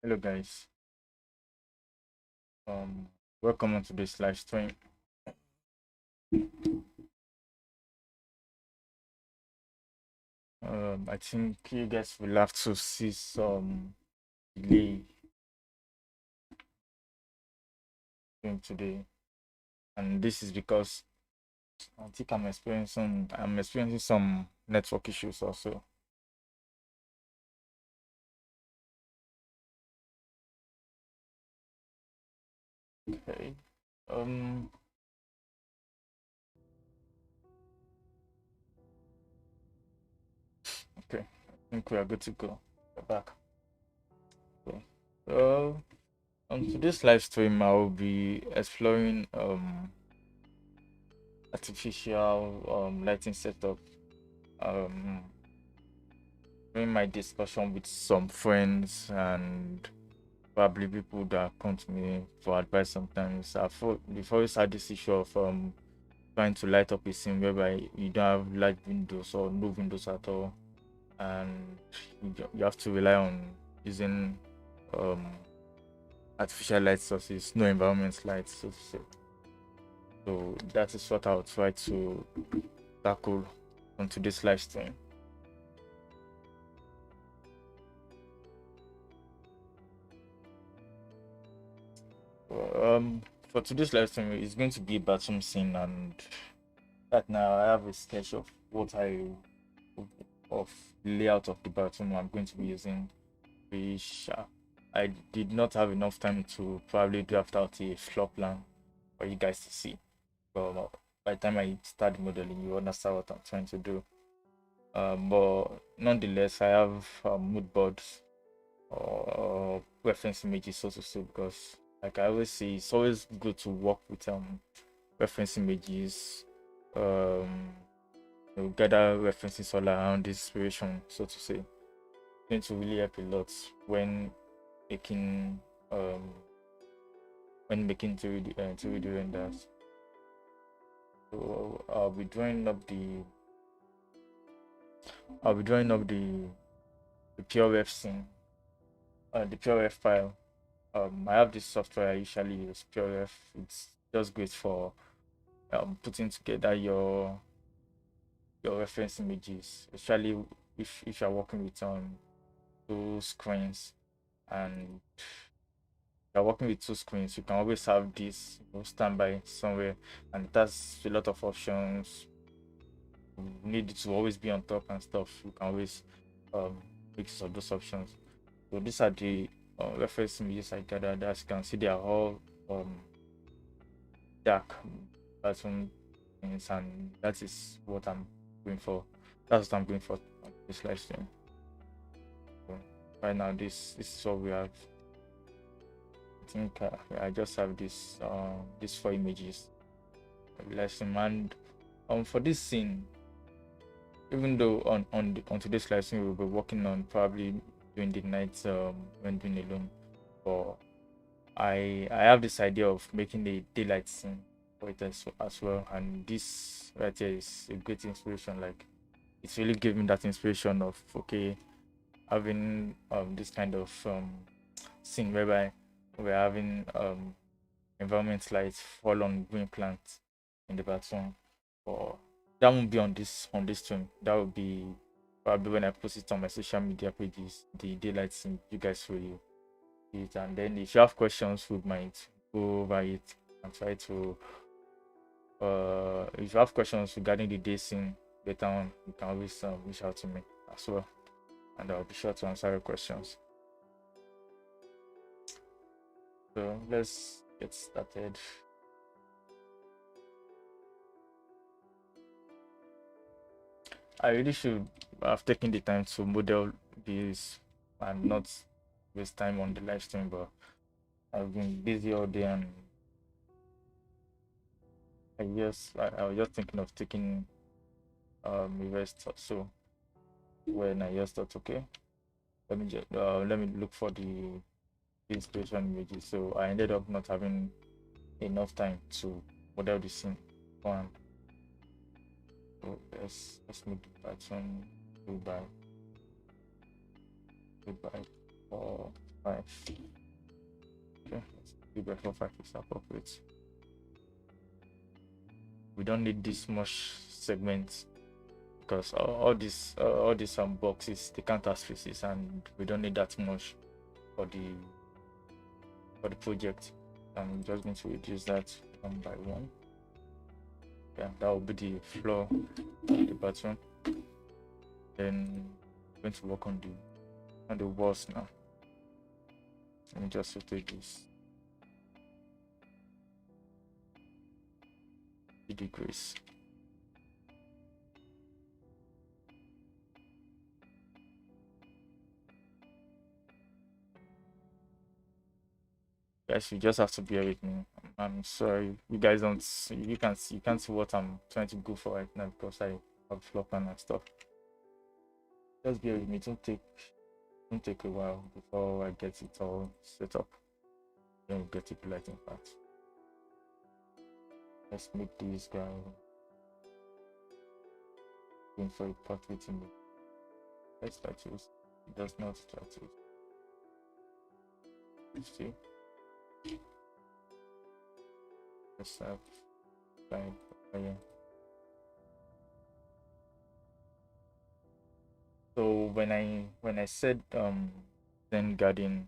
Hello guys. Um Welcome onto this live stream. I think you guys will have to see some delay during today. And this is because I think I'm experiencing some network issues also. Okay. Um okay. I think we are good to go. We're back. Okay. So on today's live stream I will be exploring artificial lighting setup. Um During my discussion with some friends and probably people that come to me for advice sometimes, we've always had this issue of trying to light up a scene whereby you don't have light windows or no windows at all, and you have to rely on using um artificial light sources, no environment light, so to say. So that is what I'll try to tackle on today's live stream. For today's live stream, it's going to be a bathroom scene, and right now I have a sketch of of layout of the bathroom I'm going to be using, which I did not have enough time to probably draft out a floor plan for you guys to see. But by the time I start modeling, you understand what I'm trying to do. But nonetheless, I have mood boards or reference images, so to say, because like I always say, it's always good to work with reference images, um gather references all around this inspiration, so to say. It's going to really help a lot when making um 3D renders. So I'll be drawing up the PRF scene, the PRF file. I have this software I usually use, PRF. It's just great for putting together your reference images, especially if you're working with two screens, and you're working with two screens, you can always have this standby somewhere, and it has a lot of options. You need it to always be on top and stuff. You can always um make use of those options. So these are the reference images I gathered. As you can see, they are all dark pattern things, and that is what I'm going for. That's what I'm going for on this live stream. So right now, this is what we have. I think I just have these four images of the live stream, and for this scene, even though on today's live stream we'll be working on probably during the night when doing alone, but I have this idea of making a daylight scene for it as well, and this right here is a great inspiration. Like, it's really giving that inspiration of, okay, having this kind of scene whereby we're having environment lights fall on green plants in the bathroom. Or that won't be on this stream. That will be probably when I post it on my social media pages. The daylight scene, you guys will see it. And then if you have questions, we might go over it and try to if you have questions regarding the day scene later on, you can always reach out to me as well, and I'll be sure to answer your questions. So let's get started. I really should have taken the time to model this and not waste time on the live stream, but I've been busy all day, and I was just thinking of taking a rest or so, when I just thought, okay, let me look for the inspiration images. So I ended up not having enough time to model the scene. One, so let's move the pattern two by 4. 5. Okay, 3 by 4, 5 is appropriate. We don't need this much segments because all these boxes they count as spaces, and we don't need that much for the project. I'm just going to reduce that 1 by 1. Yeah, that will be the floor of the bathroom. Then I'm going to work on the walls now. Let me just rotate this 3 degrees. Guys, you just have to bear with me. I'm sorry, you guys you can't see what I'm trying to go for right now because I have floor plan and stuff. Just bear with me. Don't take a while before I get it all set up. Then we'll get it lighting part. Let's make this guy going for a portrait image. Let's try to. It does not try to. See. Let's have like so when I said Zen garden,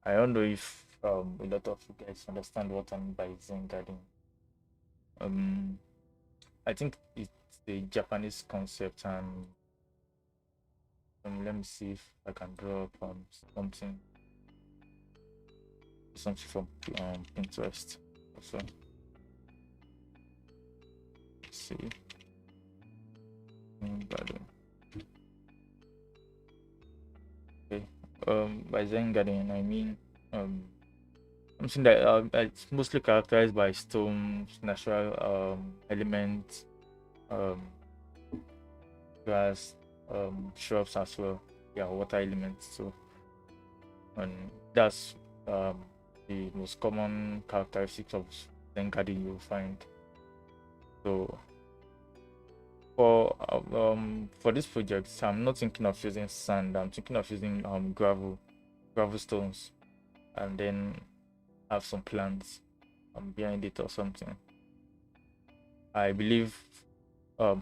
I don't know if a lot of you guys understand what I mean by Zen garden. I think it's a Japanese concept, and let me see if I can draw up something from Pinterest also. Let's see. Garden. Okay. By Zen garden I mean something that it's mostly characterized by stones, natural elements, grass, shrubs as well. Yeah, water elements. So, and that's the most common characteristics of Zen garden you'll find. So, for this project, I'm not thinking of using sand. I'm thinking of using gravel stones, and then have some plants behind it or something. I believe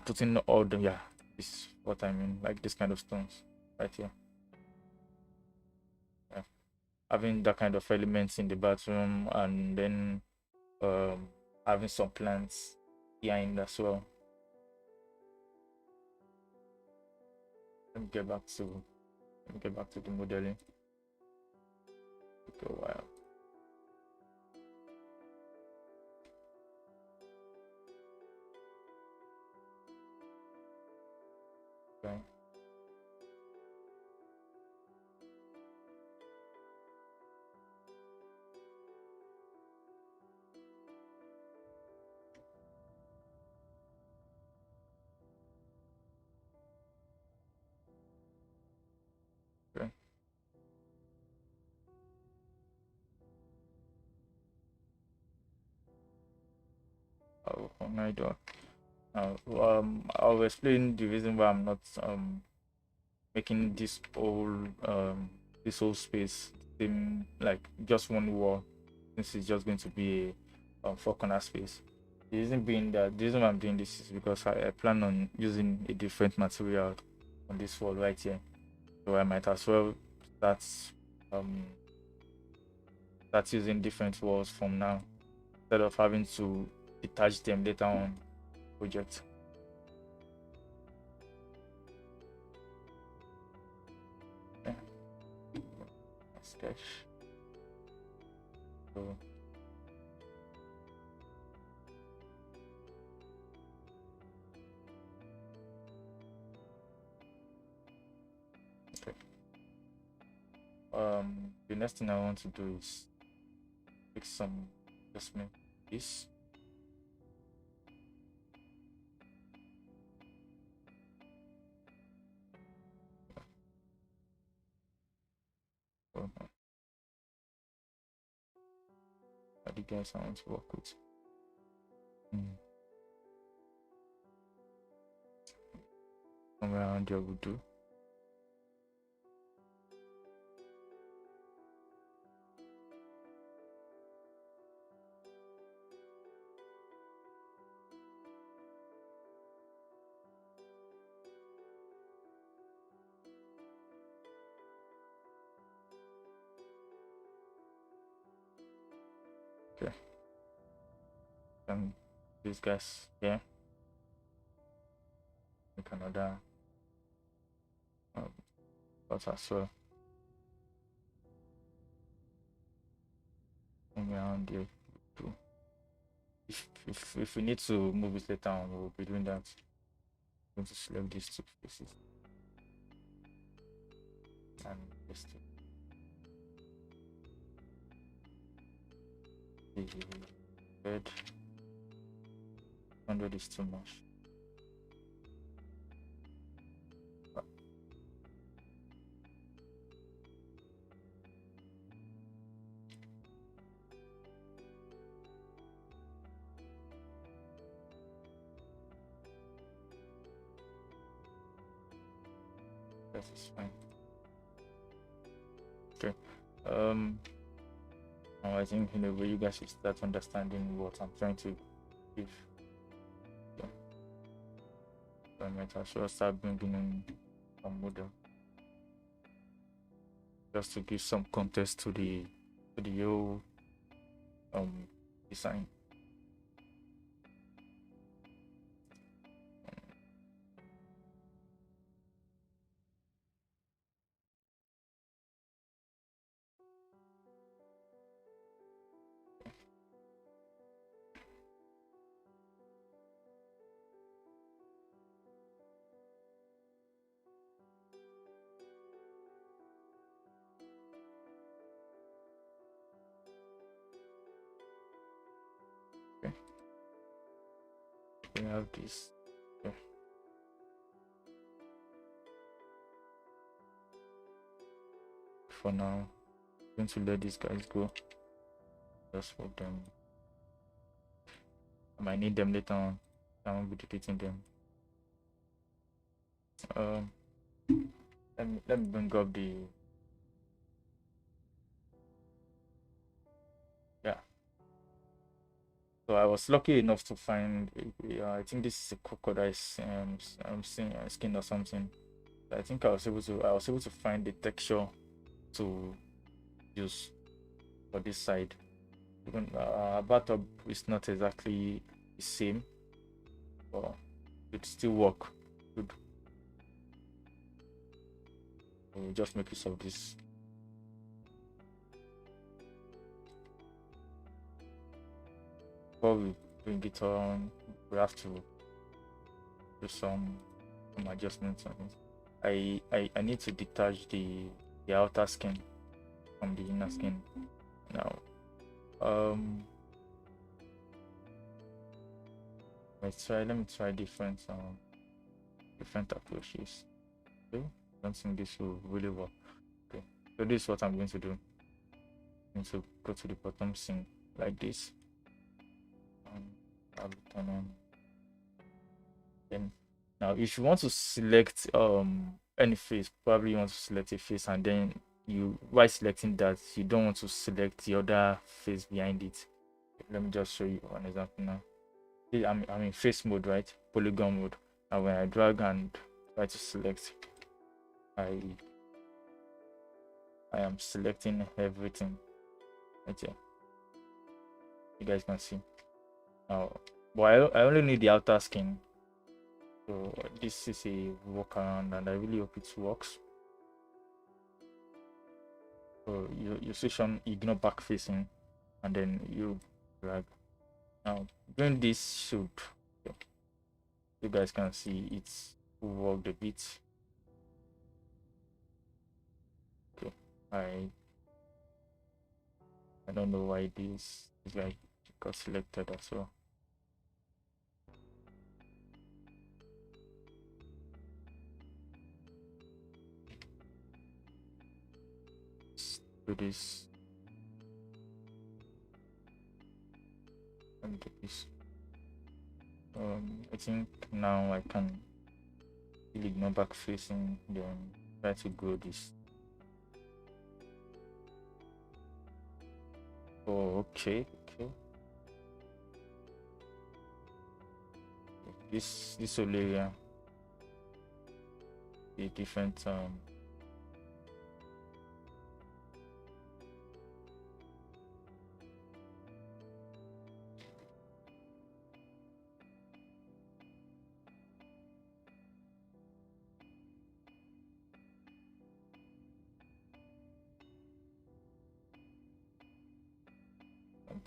putting all the is what I mean, like this kind of stones right here. Yeah. Having that kind of elements in the bathroom, and then having some plants behind as well. Let me get back to the modeling. Take a while. Okay. Okay. I do. I'll explain the reason why I'm not making this whole space seem like just one wall, since it's just going to be a 4 corner space. The reason why I'm doing this is because I plan on using a different material on this wall right here, so I might as well start using different walls from now instead of having to detach them later on project. Yeah. Sketch. So okay. The next thing I want to do is make some adjustment. This. Are the guys I want to work with. Somewhere around here will do. Okay. And these guys here make another pot as well. Around here too. If we need to move it later on, we'll be doing that. I'm going to select these two faces and this two. The red 100 is too much. That is fine. Okay. Now I think in a way you guys should start understanding what I'm trying to give. Yeah. So I might as well start bringing in a model just to give some context to the whole design. Okay. We have this. Okay. For now, I'm going to let these guys go. Just for them. I might need them later on. I won't be deleting them. Let me bring up the So I was lucky enough to find, I think this is a crocodile skin or something. I think I was able to find the texture to use for this side. Even bathtub is not exactly the same, but it still work good. So we'll just make use of this. Before we bring it on, we have to do some adjustments on it. I need to detach the outer skin from the inner skin now. Let me try different approaches. Okay, I don't think this will really work. Okay, so this is what I'm going to do. I'm going to go to the bottom sink like this. I'll turn on. Then now if you want to select any face, probably you want to select a face, and then while selecting that, you don't want to select the other face behind it. Let me just show you one example now. I'm in face mode, right? Polygon mode. And when I drag and try to select, I am selecting everything right here. You guys can see now, but I only need the outer skin. So this is a workaround, and I really hope it works. So you switch on ignore back facing, and then you drag. Now doing this should, you guys can see it's worked a bit. Okay, I don't know why this guy got selected as well. Let's do this and do this. I think now I can ignore back facing, then try to grow this. Oh, okay. This whole area, the different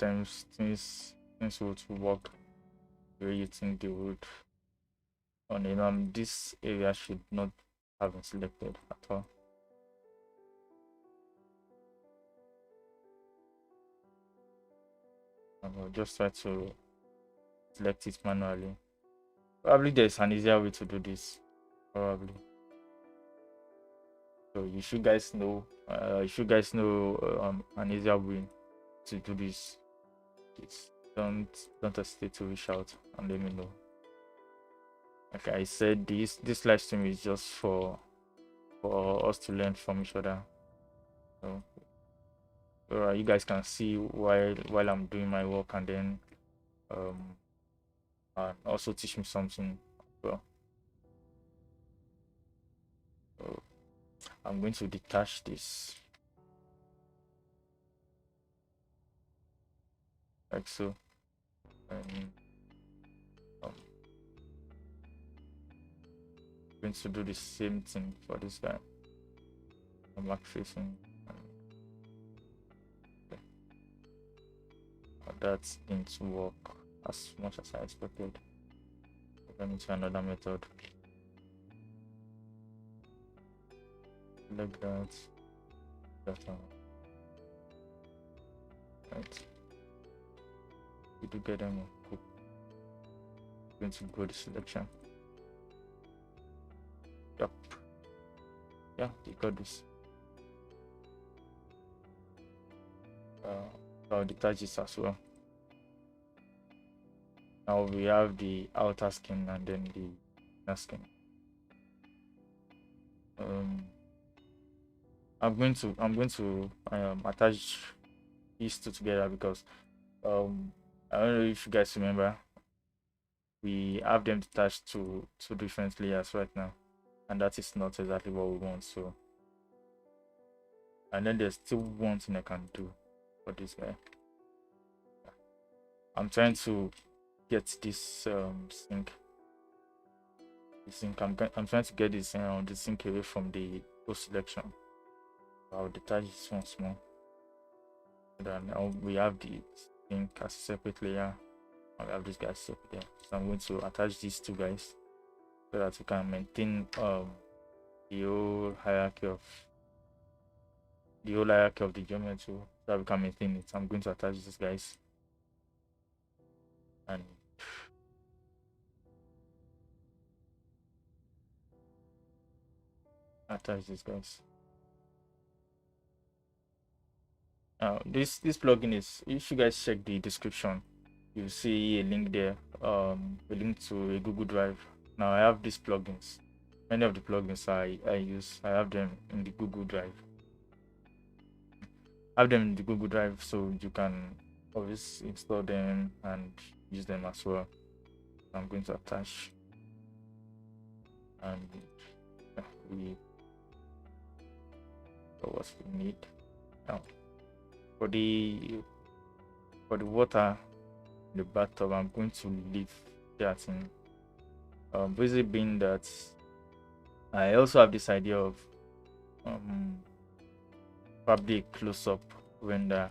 sometimes things would work the way you think they would. On this area should not have been selected at all. I will just try to select it manually. Probably there's an easier way to do this. Probably. So you should guys know. An easier way to do this. Don't hesitate to reach out and let me know. Like I said, this live stream is just for us to learn from each other. So you guys can see while I'm doing my work, and then and also teach me something as well. So I'm going to detach this like so, and I'm going to do the same thing for this guy. I'm back facing. That didn't work as much as I expected. Let me try another method. Like that. Right. We do get them. Cool. Going to go to selection. Yup. Yeah, we got this. I'll detach this as well. Now we have the outer skin and then the inner skin. I'm going to attach these two together because I don't know if you guys remember, we have them detached to two different layers right now, and that is not exactly what we want. So, and then there's still one thing I can do for this guy. I'm trying to get this sink. I'm trying to get this the sink away from the post selection. I'll detach this once more. Then we have the sink as a separate layer. I'll have this guy separate there. So I'm going to attach these two guys so that we can maintain the whole hierarchy of the geometry, so that we can maintain it. I'm going to attach these guys and attach these guys. Now this plugin is, if you guys check the description, you'll see a link there, a link to a Google Drive. Now I have these plugins. Many of the plugins I use, I have them in the Google Drive. So you can always install them and use them as well. I'm going to attach, and we what we need now for the water in the bathtub. I'm going to leave that in. Basically being that I also have this idea of probably a close-up render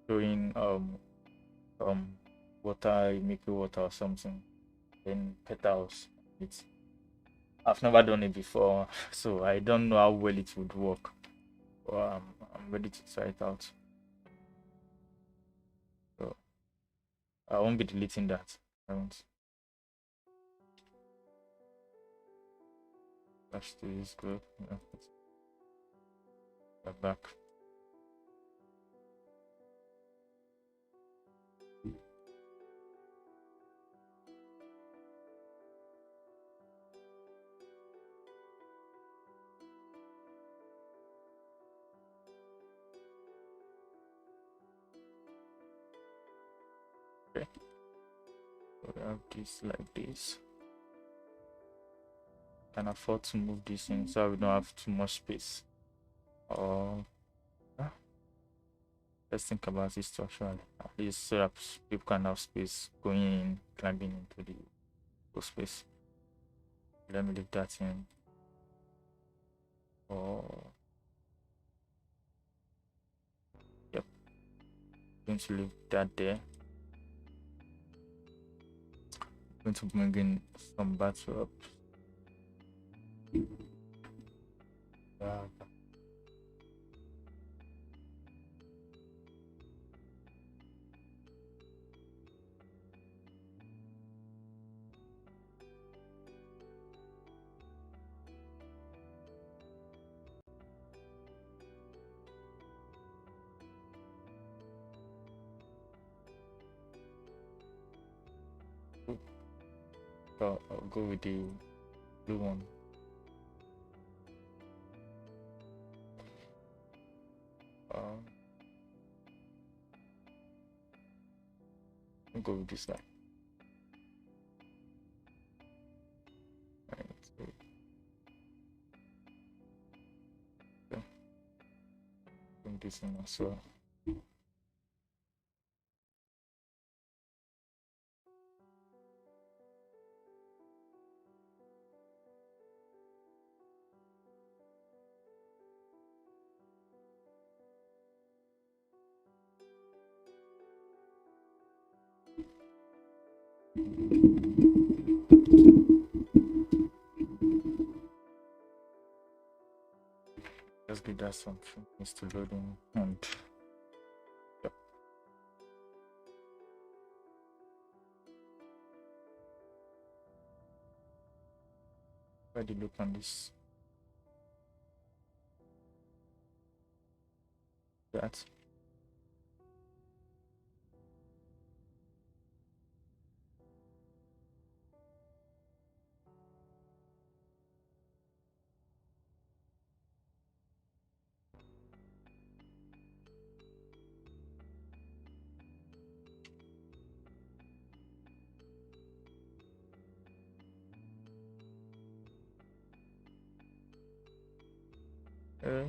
showing water, milky water or something, then petals. I've never done it before, so I don't know how well it would work. But I'm ready to try it out. So I won't be deleting that. I won't. That's this group. Yeah. We're back. Okay. So we have this like this. Can afford to move this in so we don't have too much space. Let's think about this too, actually. At least so that people can have space going in, climbing into the space. Let me leave that in. Yep. going to leave that there. Going to bring in some bathtub. I'll go with the blue one. Um, I'll go with this guy. Right, so, yeah, bring this in as well. Just give that some few minutes to load in, and yep. Try the look on this. That. Uh,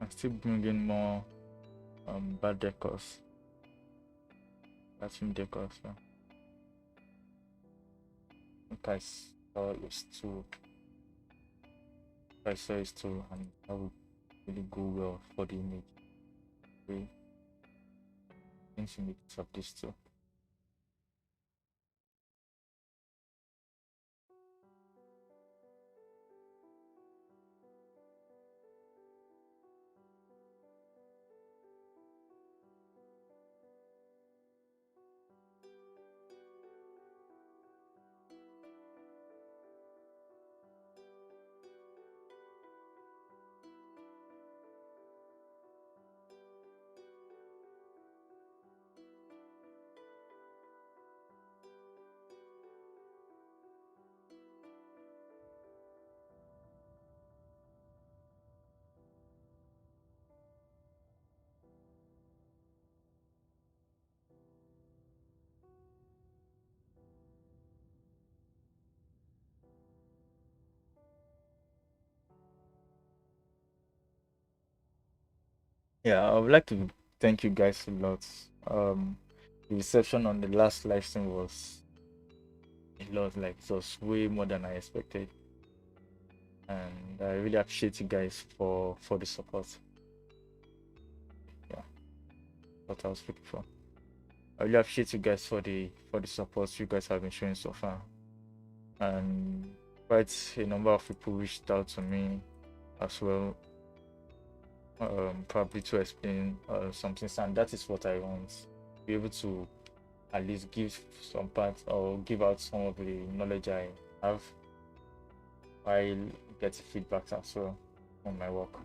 I'm still bringing more bad decors. Bathroom decors. Yeah. I think I saw it's two. I saw it's two, and that would really go well for the image. We need to make use of this too. Yeah, I would like to thank you guys a lot. The reception on the last live stream was a lot, like it was way more than I expected, and I really appreciate you guys for the support. Yeah, what I was looking for. I really appreciate you guys for the support you guys have been showing so far, and quite a number of people reached out to me as well, probably to explain something, and that is what I want. Be able to at least give some part or give out some of the knowledge I have while getting feedback as well on my work.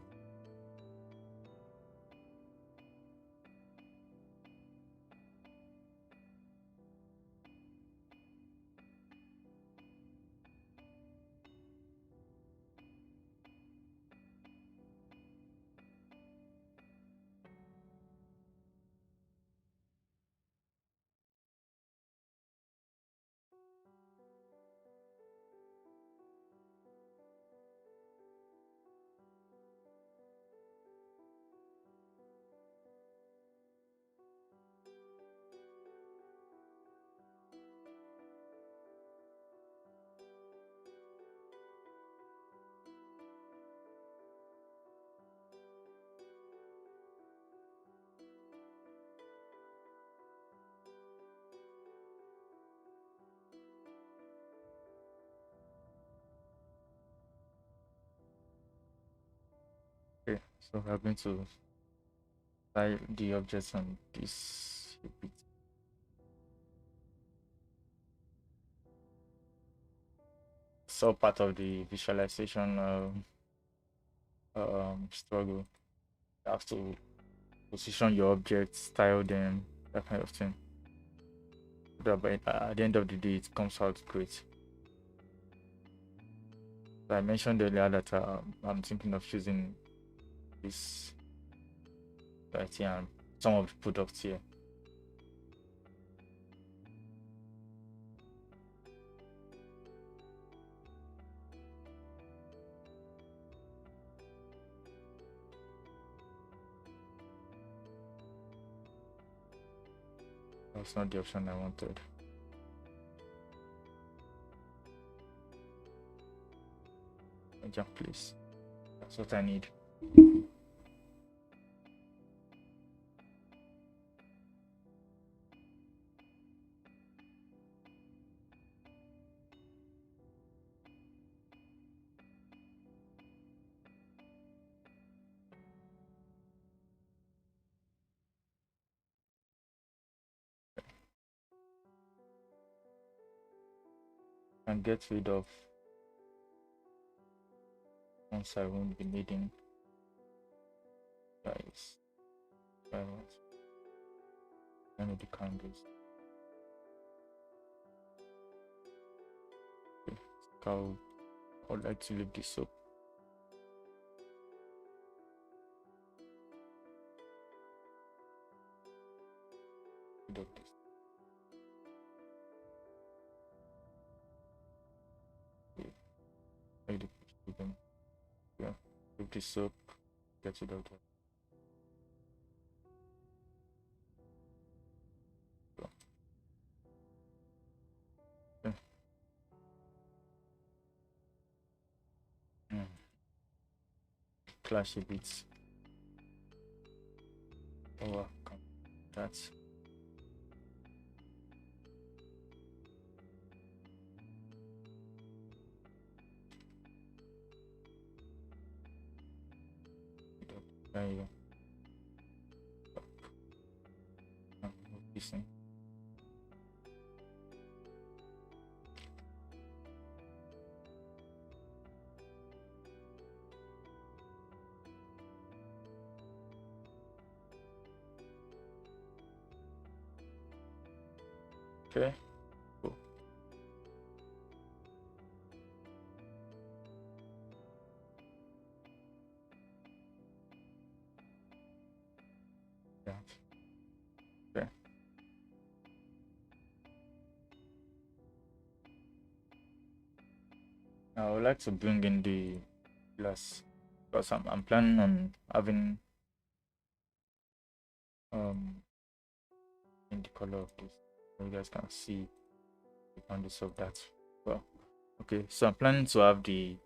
So we're going to style the objects on this a bit. It's all part of the visualization struggle. You have to position your objects, style them, that kind of thing. But at the end of the day, it comes out great. So I mentioned earlier that I'm thinking of using this right here and some of the products here. That's not the option I wanted. Jump, please. That's what I need. And get rid of once I won't be needing. Guys, I need the candles. Okay. I would like to leave this up. Rid of this. Okay. Make the them. Yeah. Leave this up. Get rid of that. So. Okay. Clash a bit. Overcome that. There you go. This thing. Okay. Cool. Yeah. Okay. Now I would like to bring in the glass because I'm planning on having in the color of this. So you guys can see the boundaries of that. Well, okay, so I'm planning to have the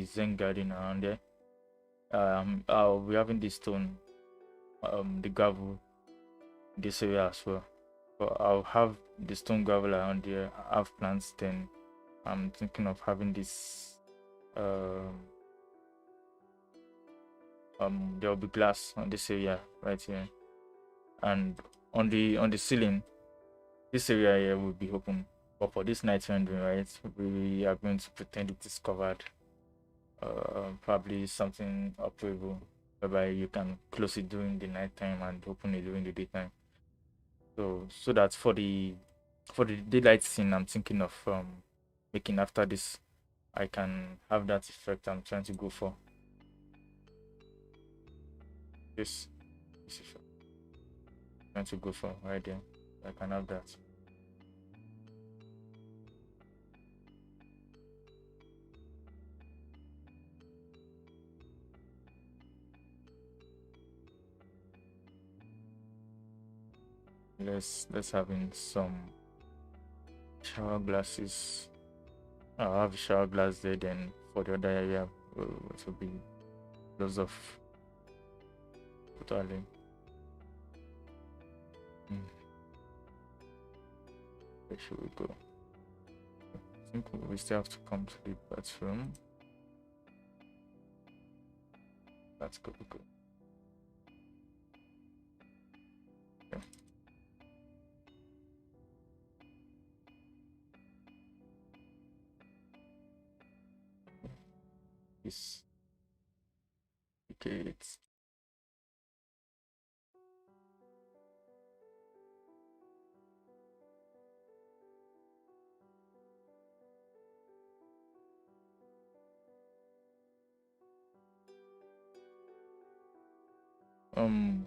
Zen garden around there. I'll be having the stone, the gravel, this area as well. But I'll have the stone gravel around there. I have plants. Then I'm thinking of having this. There'll be glass on this area right here, and on the ceiling, this area here will be open. But for this night rendering, right, we are going to pretend it is covered. Probably something operable whereby you can close it during the night time and open it during the daytime. So that for the daylight scene, I'm thinking of making after this, I can have that effect I'm trying to go for. This effect I'm trying to go for right there. I can have that. Let's have in some shower glasses. I'll have a shower glass there. Then for the other area, it will be lots of totally. Where should we go? I think we still have to come to the bathroom. That's good. Good. Okay. This. Okay. It's.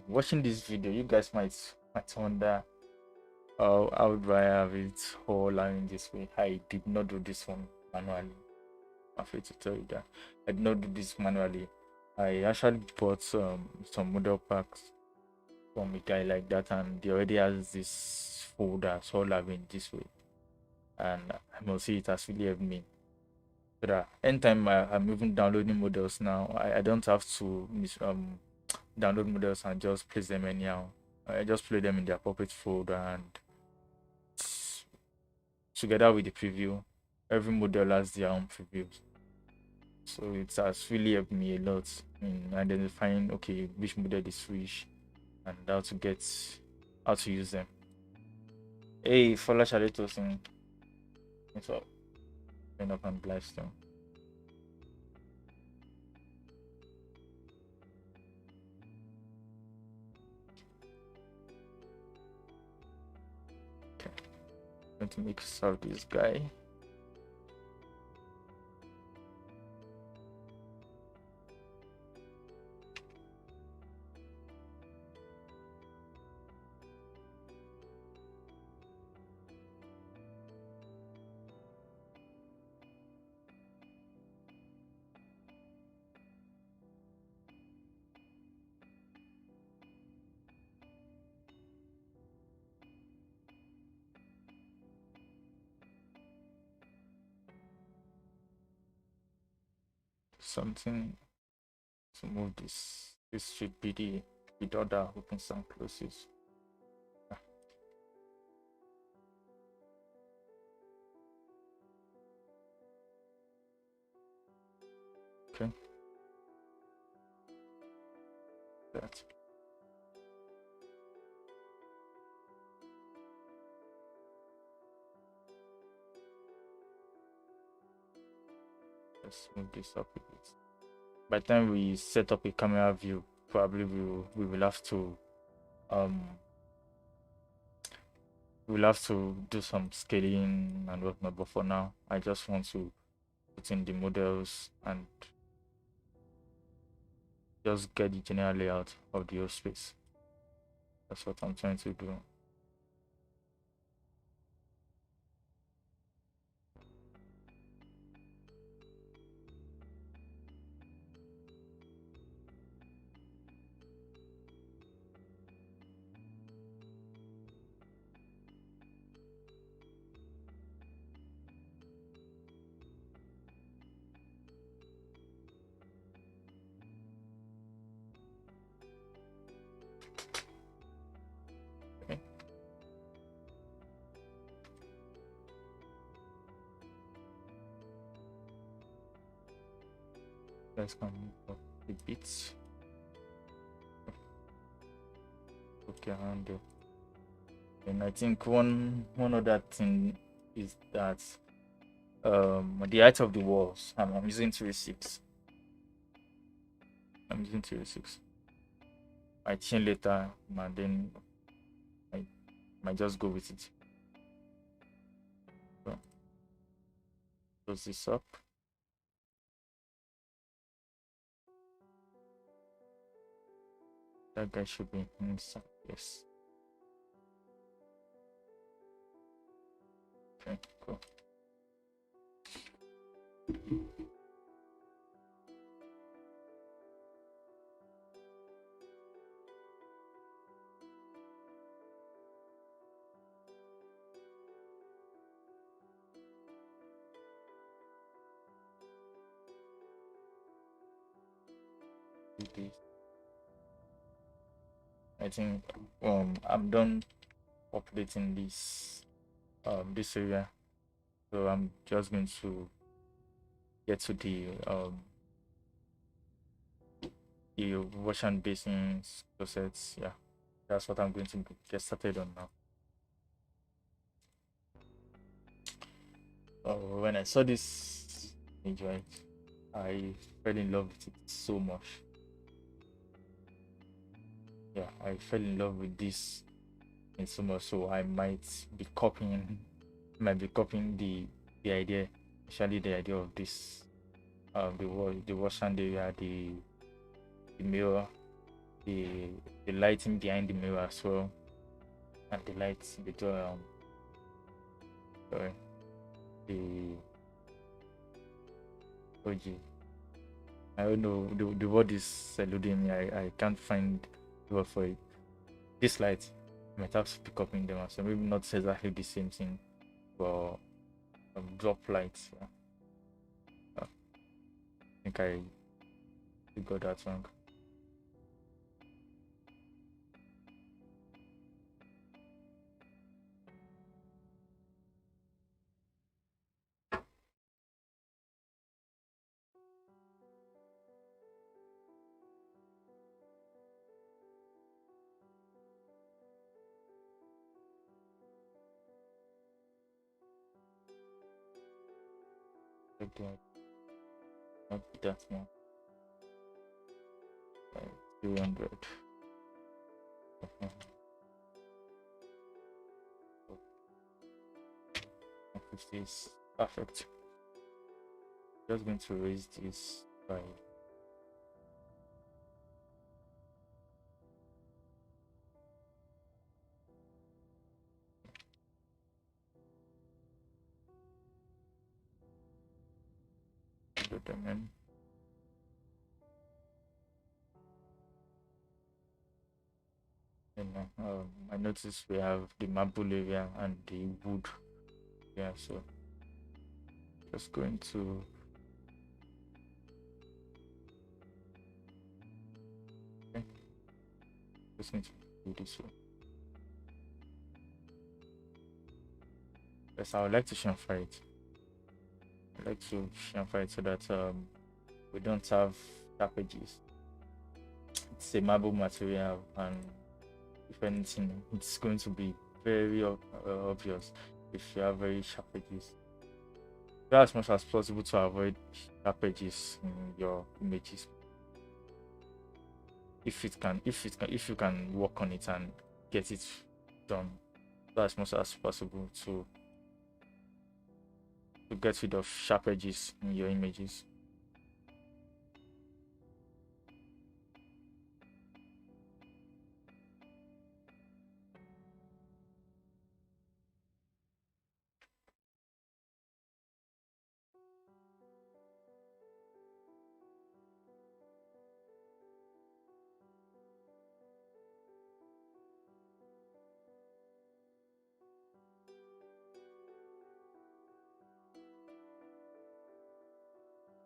Watching this video, you guys might wonder how do I have it all aligned this way. I did not do this one manually. I'm afraid to tell you that I did not do this manually. I actually bought some model packs from a guy like that, and he already has this folder all aligned this way, and I must say it has really helped me. So that anytime I'm even downloading models now, I don't have to download models and just place them anyhow. I just play them in the appropriate folder, and together with the preview, every model has their own previews. So it has really helped me a lot in identifying okay which model is which and how to use them. Hey, Fola Shaleto sing. It's up. Turn up and blast them. Okay. I'm going to mix out this guy. Something to move this. This should be the order opens and closes. Okay. That. Let's move this up a bit. By the time we set up a camera view, probably we will have to we'll have to do some scaling and whatnot. But for now, I just want to put in the models and just get the general layout of the whole space. That's what I'm trying to do. Okay. Let's come up a bit. Okay, around there. And I think one other thing is that the height of the walls. I'm using 3.6. I'm using 3.6. I change later, and then I might just go with it. So close this up. That guy should be inside. Yes. Okay, cool. I think I'm done populating this area, so I'm just going to get to the wash and basin closets. Yeah, that's what I'm going to get started on now. When I saw this joint, I fell in love with it so much. Yeah, I fell in love with this in so much, so I might be copying the idea, especially the idea of this, the wash and area, the mirror, the the lighting behind the mirror as well, and the lights, the door, sorry, the OG. I don't know, the word is eluding me. I can't find the word for it. This light, I might have to pick up in them, so maybe not exactly the same thing, but drop lights. Yeah. I think I got that wrong. Okay, not that much. 200. 150 is perfect. Just going to raise this by them. I noticed we have the marble area and the wood. Yeah, so just going to just need to do this one. Yes, I would like to chamfer it. I'd like to chamfer it so that we don't have sharp edges. It's a marble material, and if anything, it's going to be very obvious if you have very sharp edges. Try as much as possible to avoid sharp edges in your images. If you can work on it and get it done, try as much as possible to get rid of sharp edges in your images.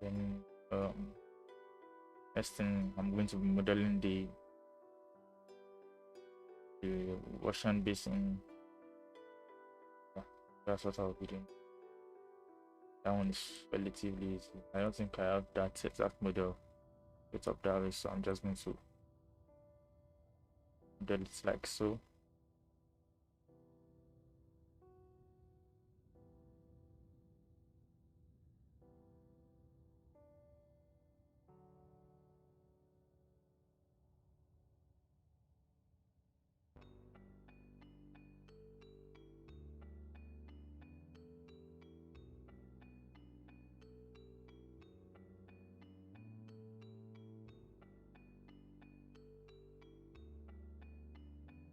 Then next thing, I'm going to be modeling the wash and basin. Yeah, that's what I'll be doing. That one is relatively easy. I don't think I have that exact model set up that way, so I'm just going to model it like so.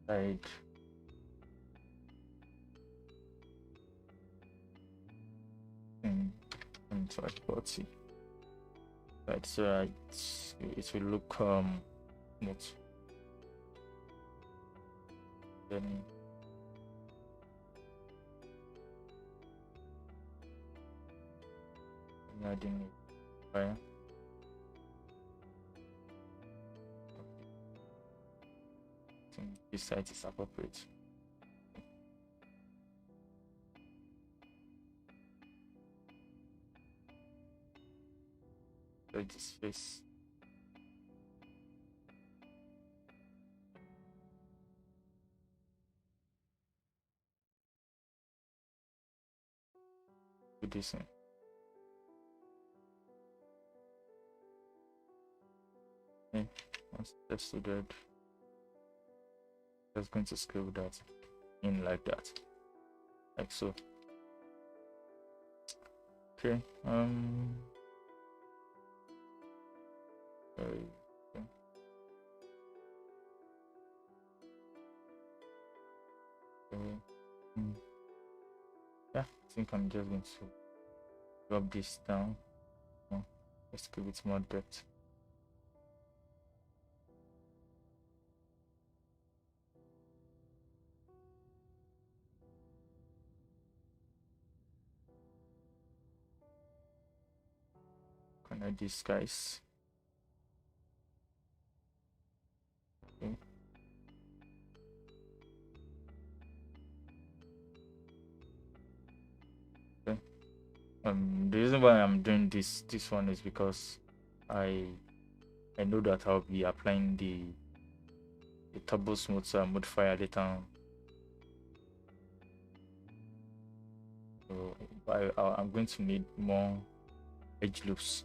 Side. So I got it. Right, so it will look smooth. Then adding fire. I think this side is appropriate. So this face. do this in. Okay, once that's loaded, just going to scale that in like that, like so. Okay, okay. Yeah, I think I'm just going to drop this down. Let's give it more depth. Connect these guys. Okay. Okay. The reason why I'm doing this one is because I know that I'll be applying the turbo smooth modifier later on. So I'm going to need more edge loops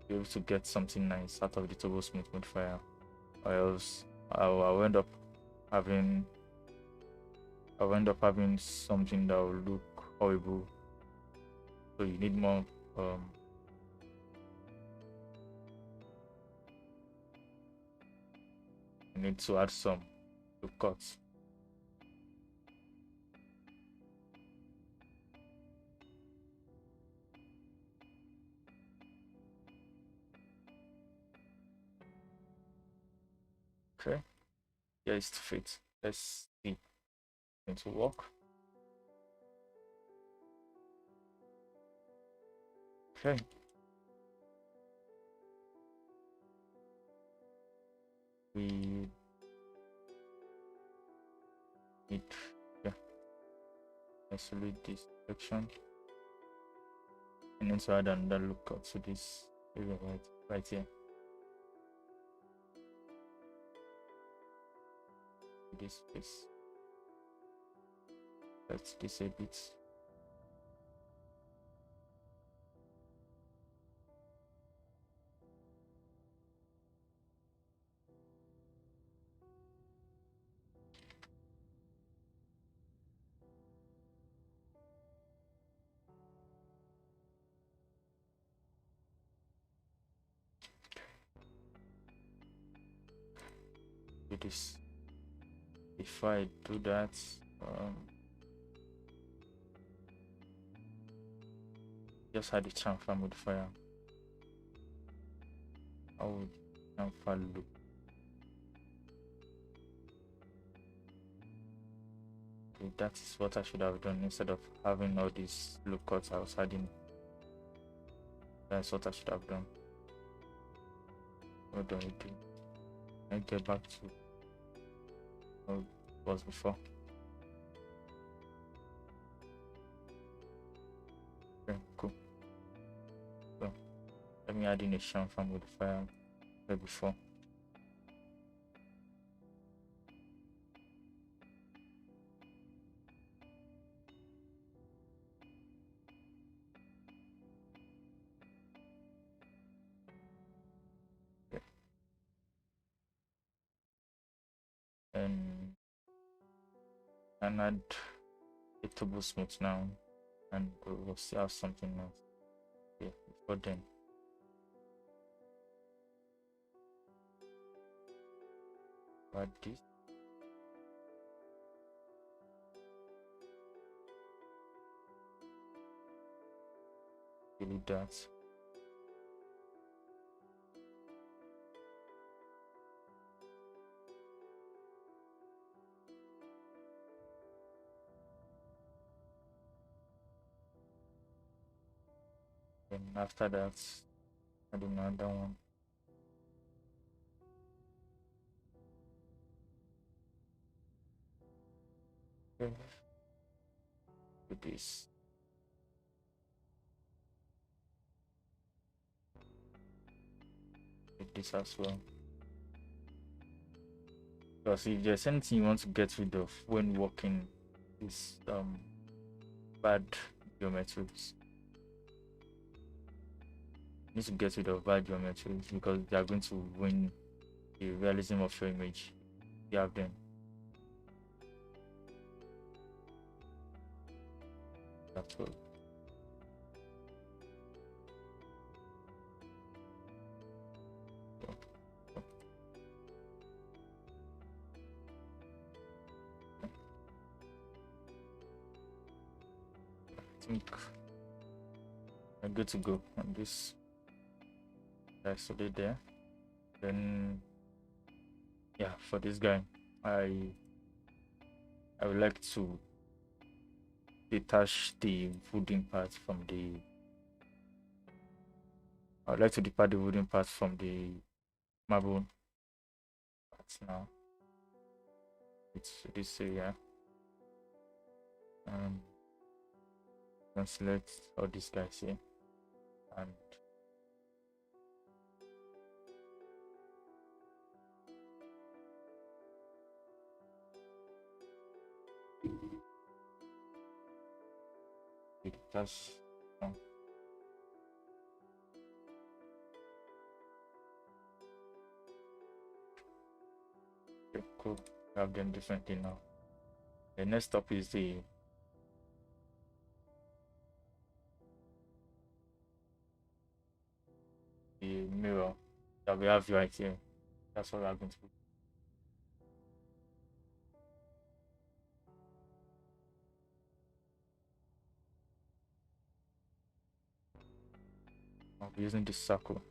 to be able to get something nice out of the turbo smooth modifier, or else I'll end up having something that will look horrible. So you need more you need to add some loop cuts. Okay, yeah, it's to fit. Let's see. Going to work. Okay. We need, yeah, isolate this section and then to add another look out to this area right here. This space. Let's disable it. Do this. If I do that, just add the chamfer modifier. How would chamfer look? Okay, that is what I should have done instead of having all these loop cuts I was adding. That's what I should have done. What do I do? I get back to what it was before. Okay, cool. So let me add in a chamfer modifier like before. Okay. And add a turbo smooth now, and we'll see how something else. Yeah, before then. Add this. Delete that. And after that, add another one. Okay. Do this. Do this as well. Because if there's anything you want to get rid of when working, this bad geometries. You need to get rid of bad geometries because they are going to win the realism of your image. You have them. That's all. I think I'm good to go on this. Isolate there. Then yeah, for this guy, I would like to detach the wooden part from the. I would like to depart the wooden part from the marble parts now. It's this area. And select all these guys here, and detach. Okay, cool. We have them differently now. The next step is the mirror that we have right here. That's what we are going to do. I'll be using this circle.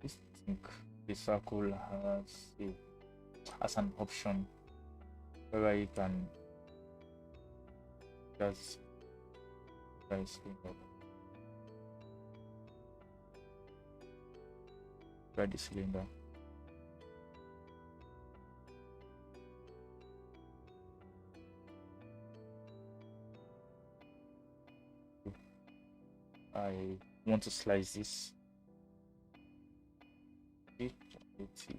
I think the circle has an option where you can just try the cylinder. I want to slice this. Let's see.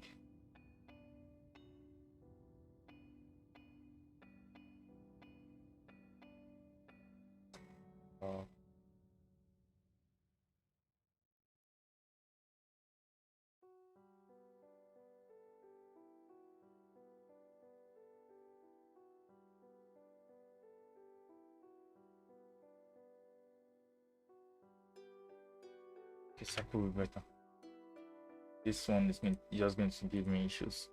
Okay, circle will be better. This one is just going to give me issues.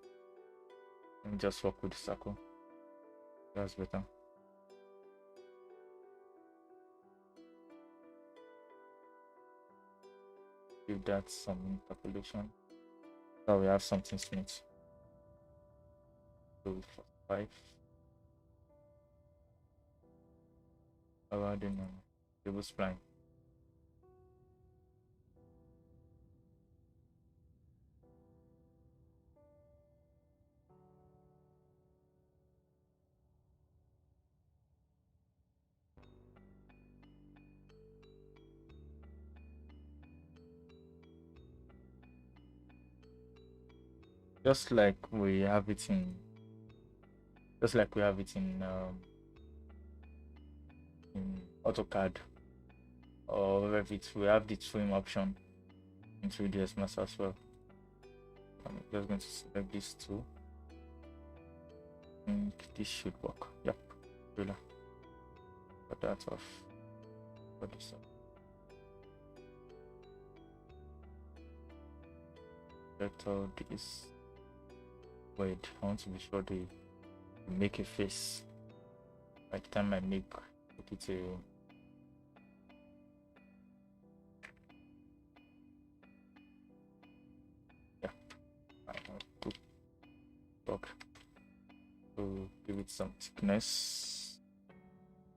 Let me just work with the circle. That's better. Give that some interpolation. So we have something smooth. So 5. Around in table spline. Just like we have it in AutoCAD or Revit, we have the trim option in 3ds Max as well. I'm just going to select these two. I think this should work. Yep, really. Cut that off. Put this up. Select all these. Wait, I want to be sure they make a face. By the time I make it a to give it some thickness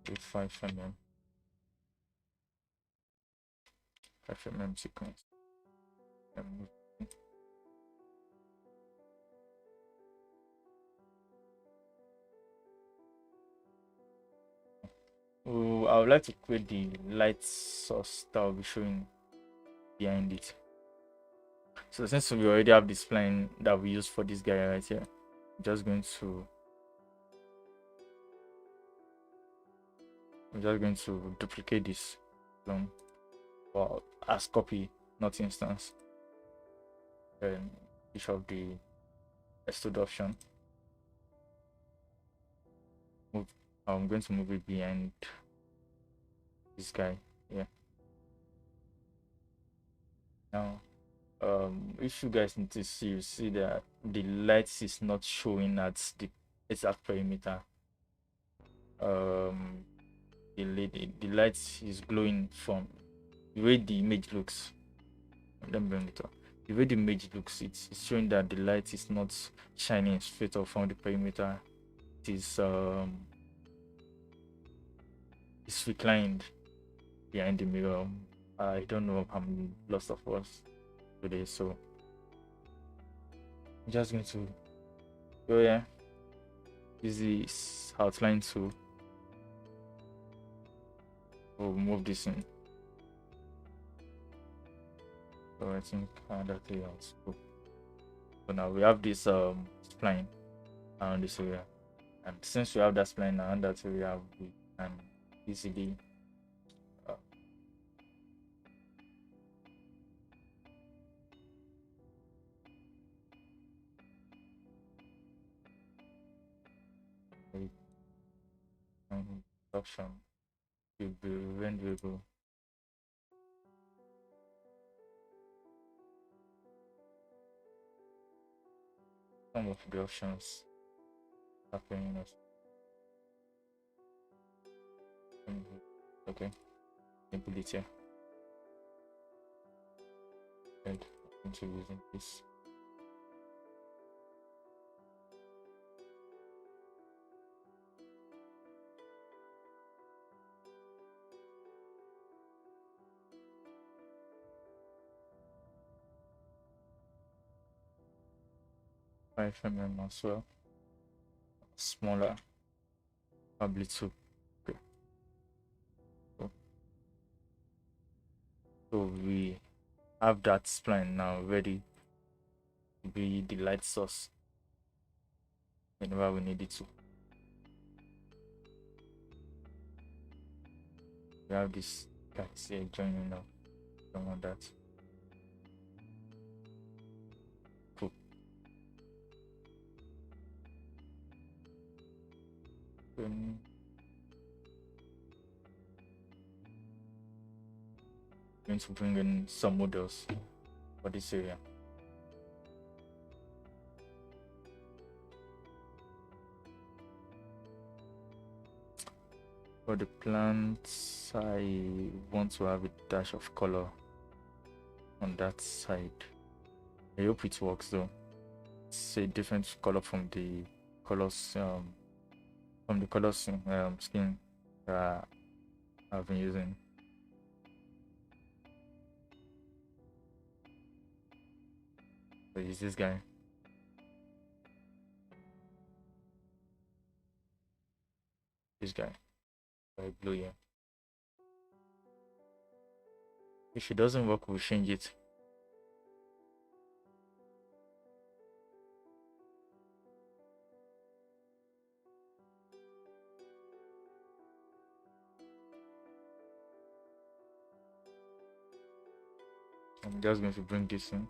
with 5 mm. 5 mm thickness. I would like to create the light source that will be showing behind it. So since we already have this spline that we use for this guy right here, I'm just going to duplicate this well, as copy, not instance. Then each of the extrude option. I'm going to move it behind this guy. Yeah. Now, if you guys need to see, you see that the light is not showing at the exact perimeter. The light is glowing from the way the image looks. Let me bring it up. The way the image looks, it's showing that the light is not shining straight off from the perimeter. It's reclined behind the mirror. I don't know, I'm lost of words today, so I'm just going to go here. Use this outline tool. We'll move this in. So I think that layout. So now we have this spline around this area, and since we have that spline around that area, we can easily option will be renderable. Some of the options happening. Okay, ability and into using this. Five mm as well. Smaller, probably two. Okay. So we have that spline now ready to be the light source whenever we need it to. We have this guys here joining now. Don't want that. Cool. Going to bring in some models for this area. For the plants, I want to have a dash of color on that side. I hope it works though. It's a different color from the colors scheme that I've been using. So use this guy. Very blue here. If it doesn't work, we'll change it. I'm just going to bring this in.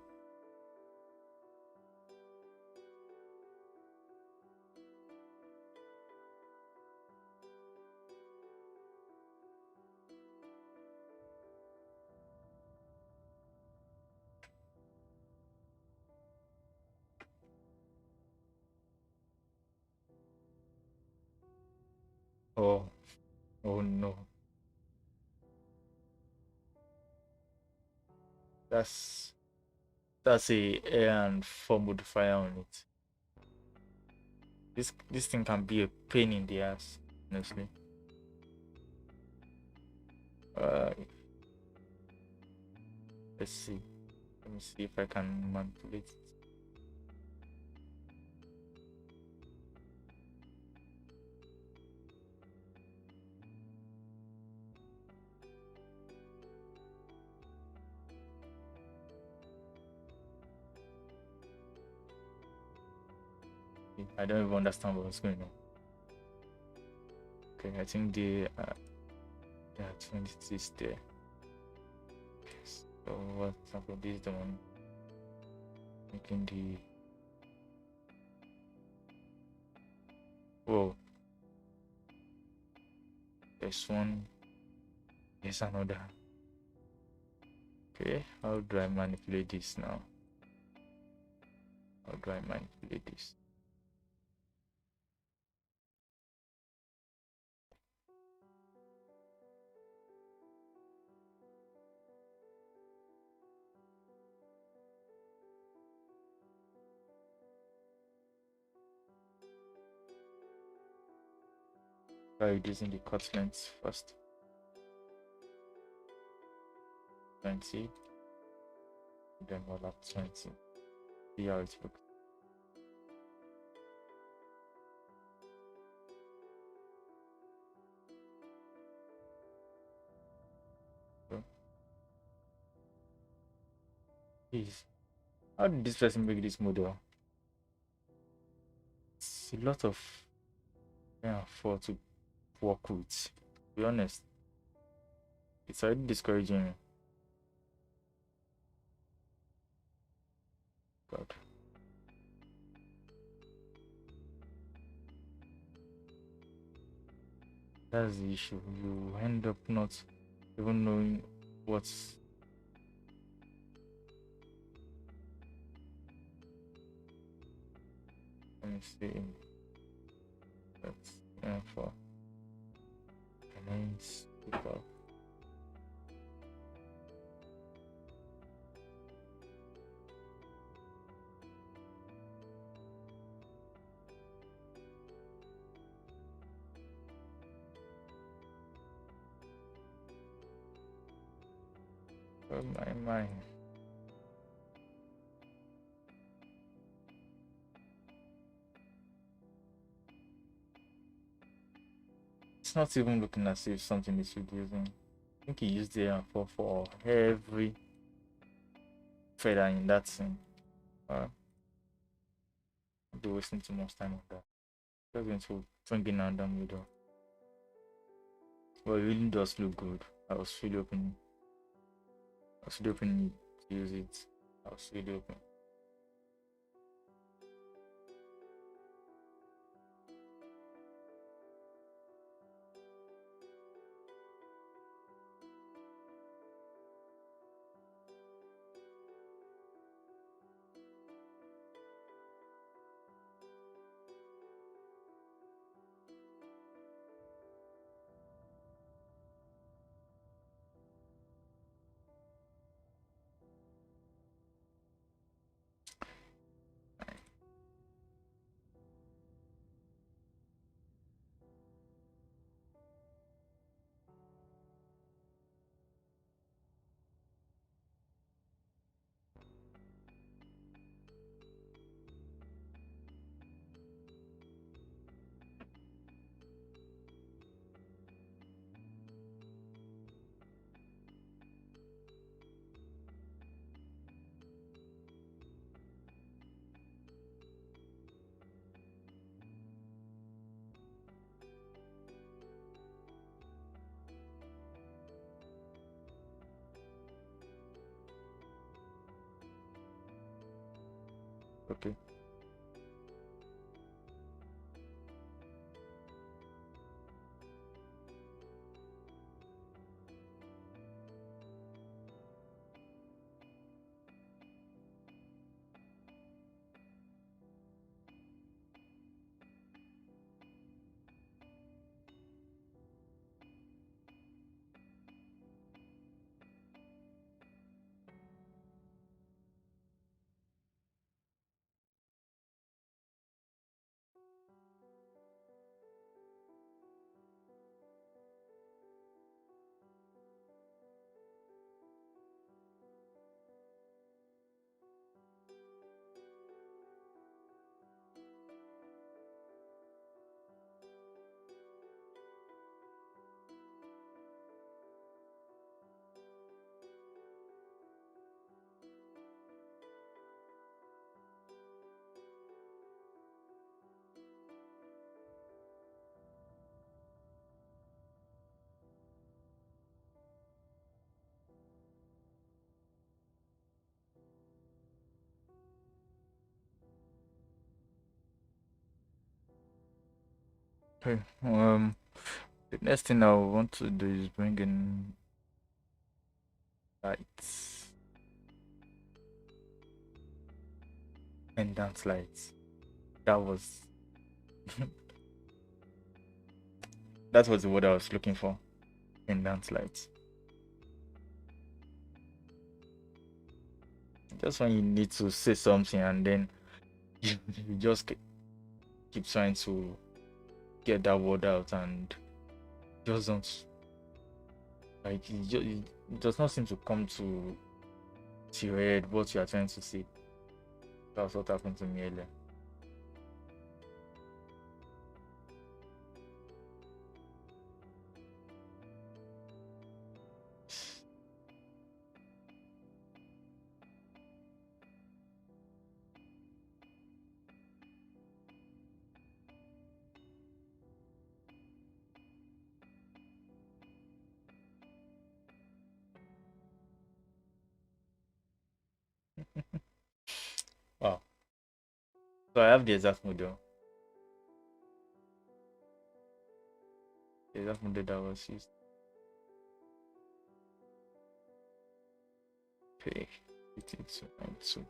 Oh no. That's a air and form modifier on it. This thing can be a pain in the ass, honestly. Let's see. Let me see if I can manipulate it. I don't even understand what's going on. Okay, I think the yeah, 26 there. So what's happening? This is the one making the oh, there's one, there's another. Okay, how do I manipulate this now? How do I manipulate this? Try reducing the cut length first. 20, then all up 20. See how it looks. So, please, how did this person make this model? It's a lot of yeah for to work with. To be honest, it's already discouraging me. God. That's the issue. You end up not even knowing what's. Let me see. That's for nice people. Oh my mind. It's not even looking as if something is reducing. I think he used the for every feather in that thing. I'll be wasting too much time on that. Just going to bring in another middle. Well, it really does look good. I was really open. I was really open to use it. I was really open. Okay. Okay. The next thing I want to do is bring in lights and dance lights. That was that was the word I was looking for. And dance lights. Just when you need to say something and then you just keep trying to get that word out and just don't like it does not seem to come to your head what you are trying to say. That's what happened to me earlier. Wow. So I have the exact model. The exact model that was used. Okay. 5292.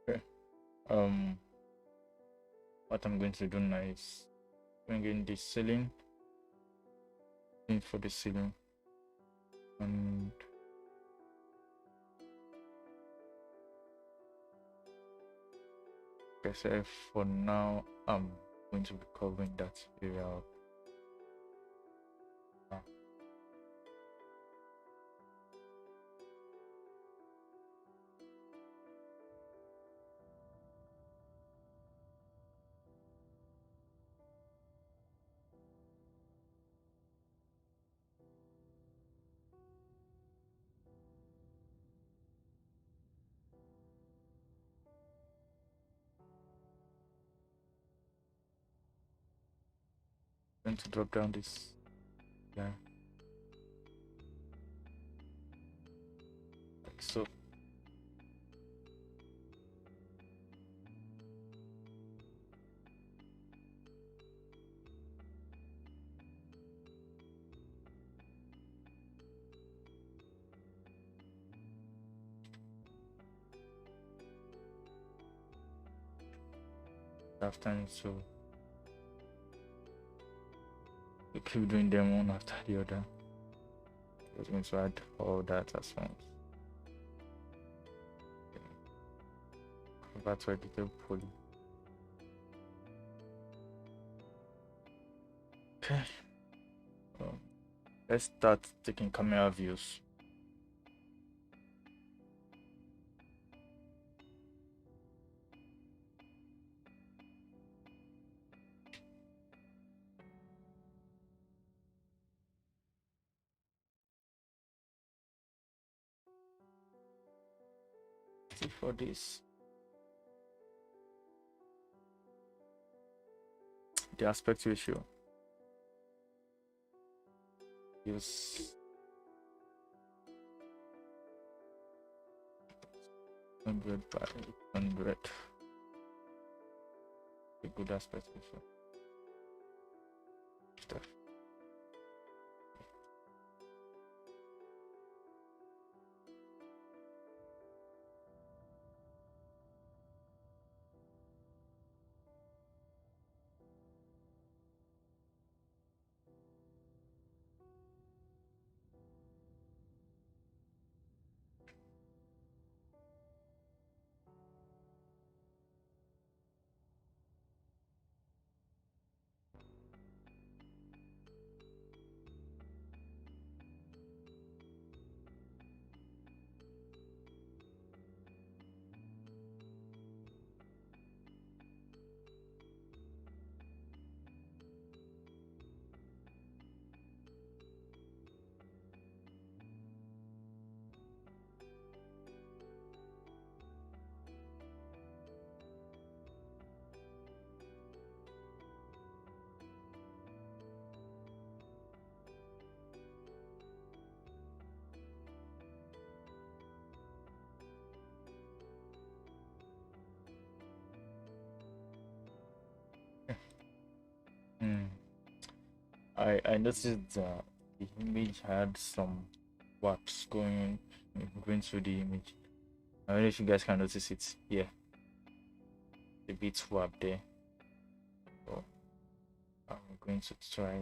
Okay. What I'm going to do now is bring in the ceiling in for the ceiling and like I said, for now I'm going to be covering that area up. Now. I'm going to drop down this line like so. After so we keep doing them one after the other. I'm going to add all that as once. Convert to edited poly. Okay. Let's start taking camera views. for this. The aspect ratio. Use 100 by 100. A good aspect ratio. Stuff. Hmm. I noticed that the image had some wax going through the image. I don't know if you guys can notice it here. A bit swap there. So I'm going to try.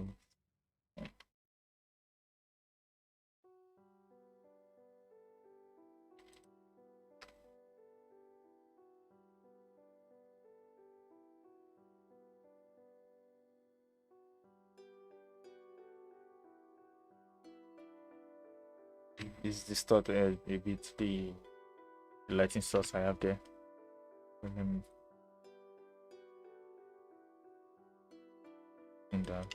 Is distort a bit the lighting source I have there. Let me in that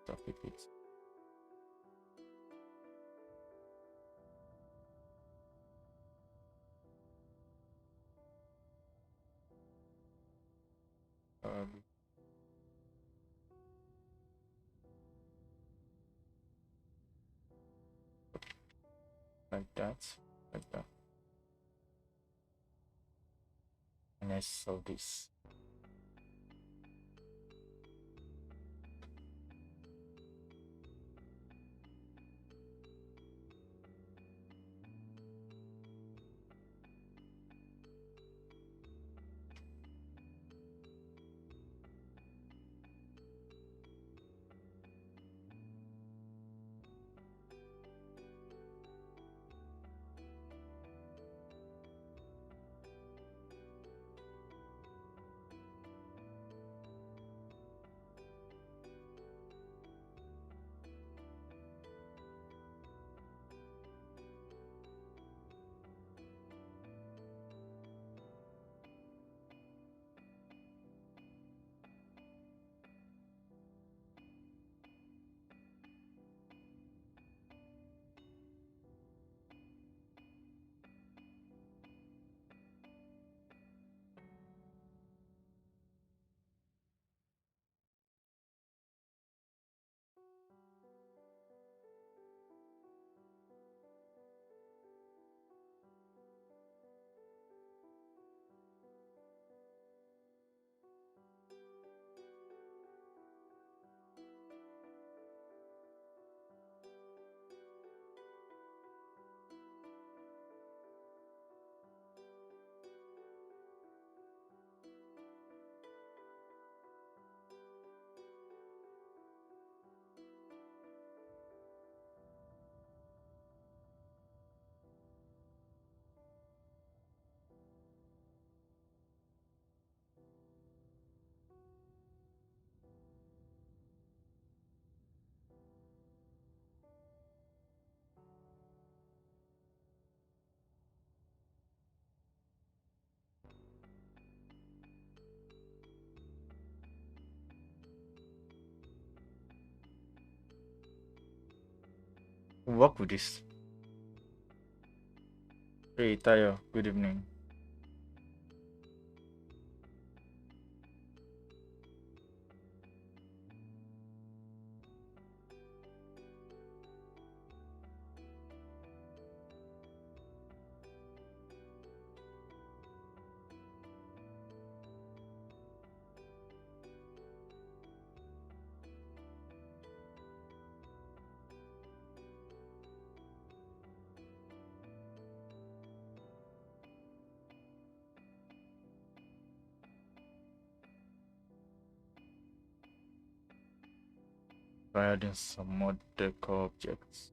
stop a bit. Um, like that, like that. And I saw this. Work with this. Hey, Tayo, good evening. Adding some more decor objects.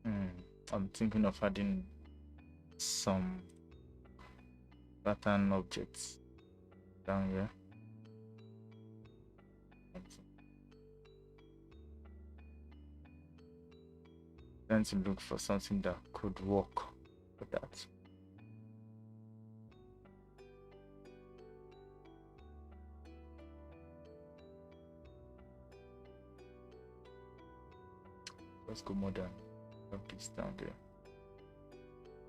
Hmm. I'm thinking of adding some pattern objects down here. Trying to look for something that could work for that. Let's go modern. Drop this down there.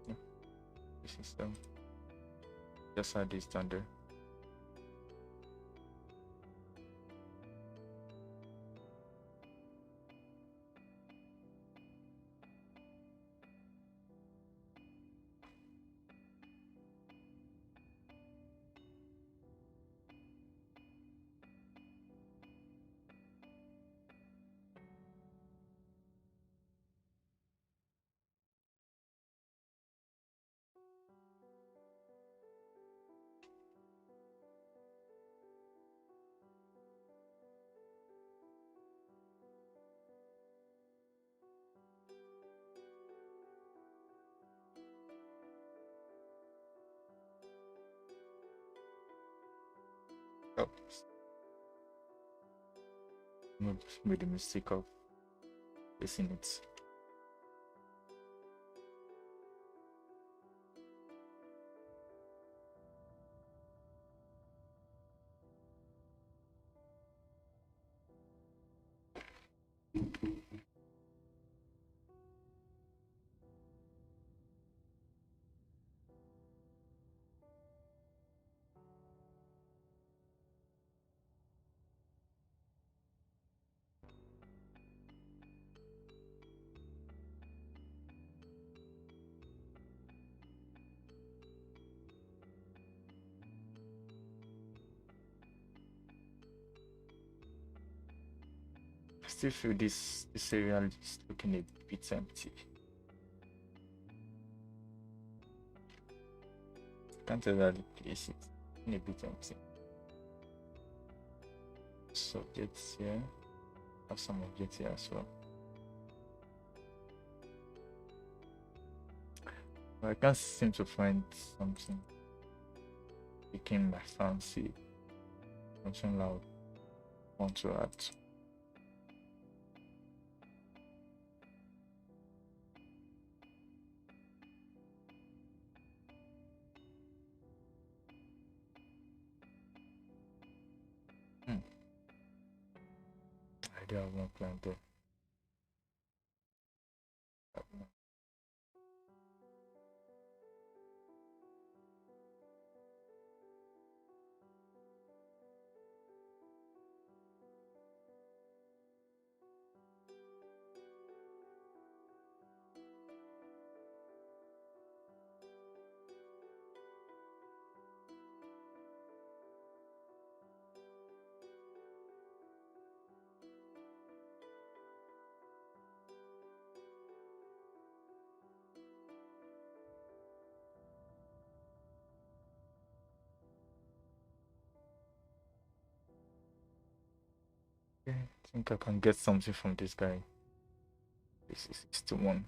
Yeah. This is just add this down there. Oh, made the mistake of placing it. I still feel this area is looking a bit empty. Can't tell that the place is looking a bit empty. Subjects here. Have some objects here as well. But I can't seem to find something picking my fancy. Something loud. Want to add. I do have one plant there. Okay, I think I can get something from this guy. This is 61.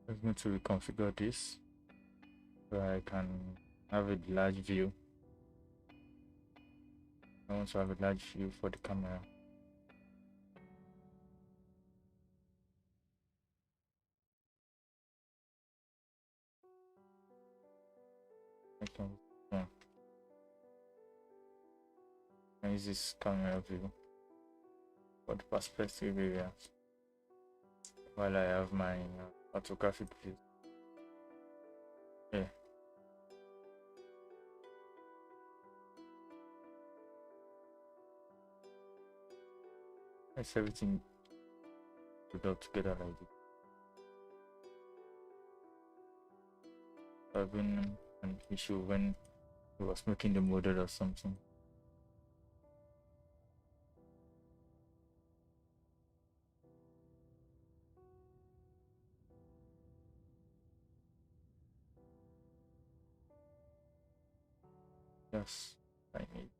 I'm going to reconfigure this so I can have a large view. I want to have a large view for the camera. Okay. Yeah. I use this camera view for the perspective area while I have my photographic view. Yeah. It's everything put up together like this. I've been an issue when he was making the model or something. Yes, I need.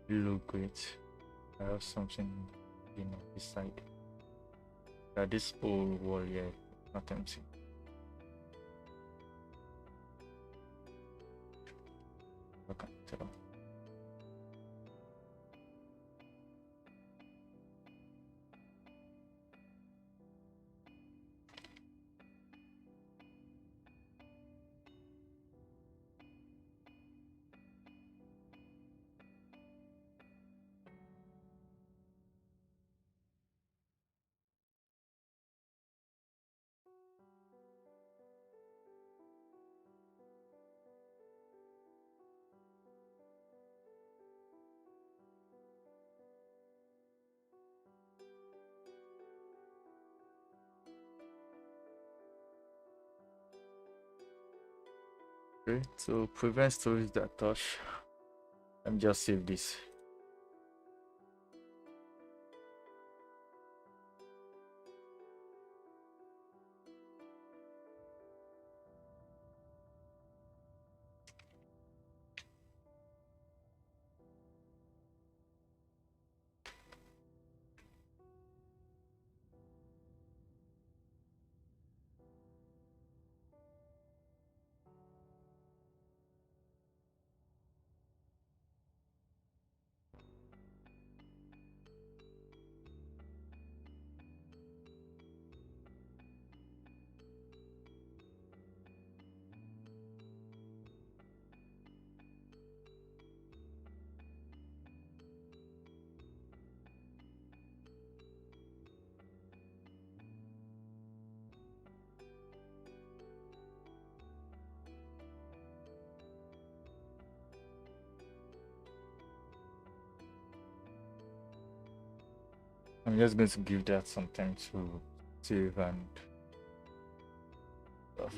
Look great. I have something on this side. This whole wall here, not empty. I can tell. Okay, to prevent storage that touch, let me just save this. I'm just going to give that some time to save and stuff.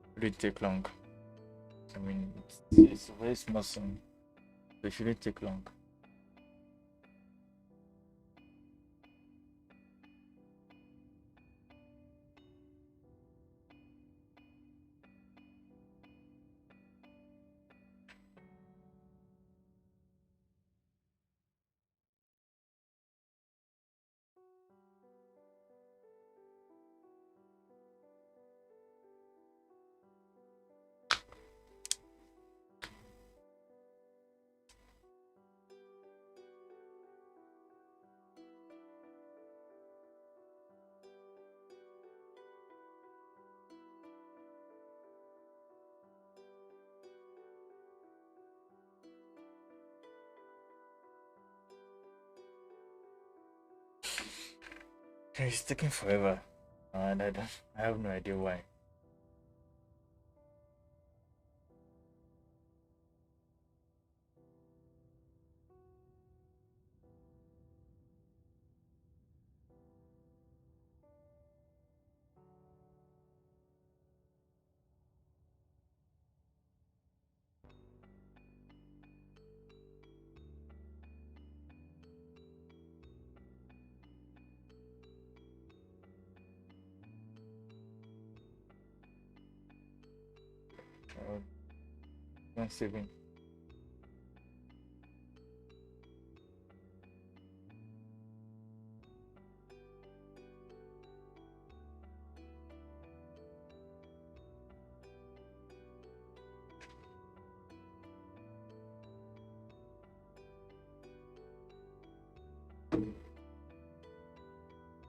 It shouldn't take long. I mean, it's a very small thing, so it shouldn't take long. It's taking forever, and I have no idea why. Uh, Not saving.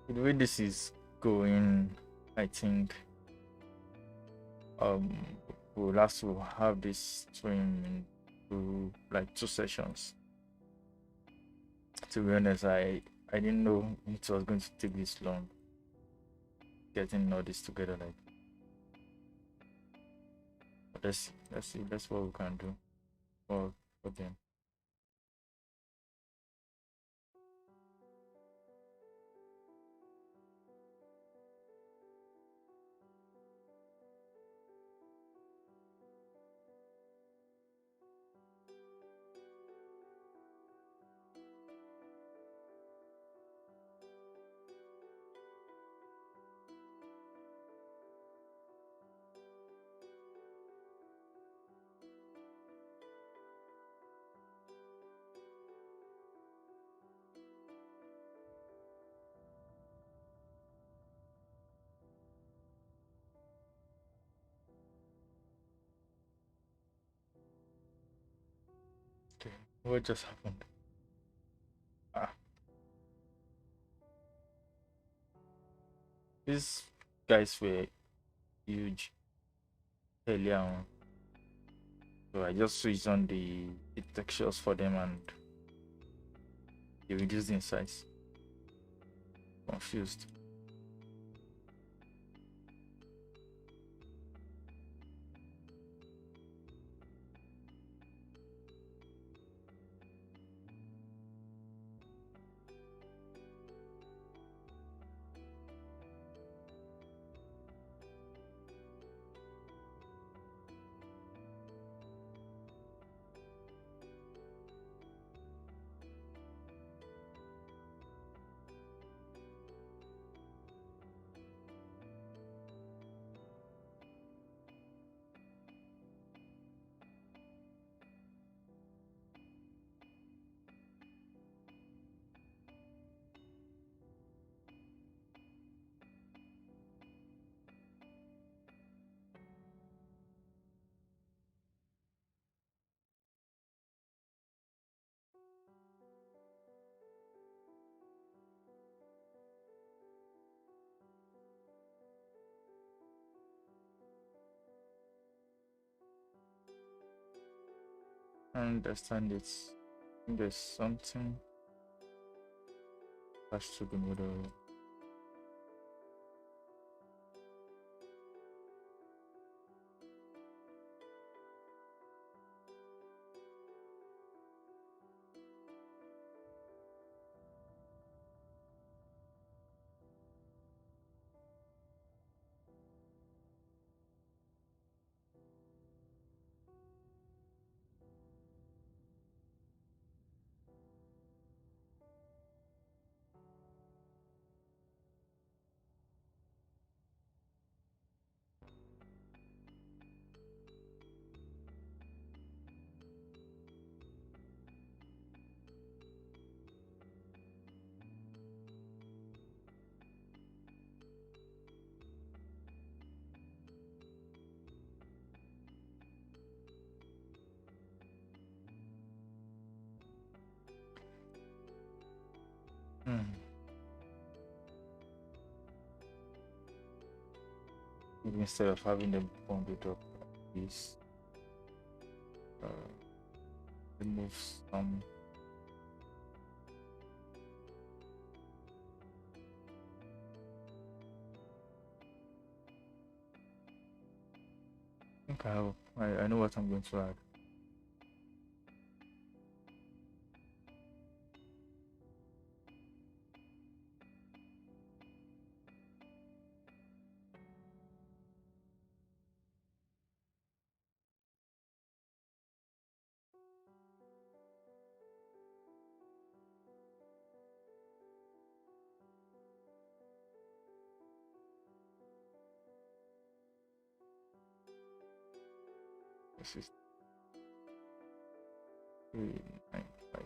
The way this is going, I think um we'll also have this stream into like 2 sessions. To be honest, I didn't know it was going to take this long getting all this together. Like, but let's see, that's what we can do for them. Okay, what just happened? Ah, these guys were huge earlier on, so I just switched on the textures for them and they reduced in size. Confused. I understand it. I think there's something attached to the model. Hmm. Instead of having them bundled up like this, uh, remove some. think I know what I'm going to add. This is 395.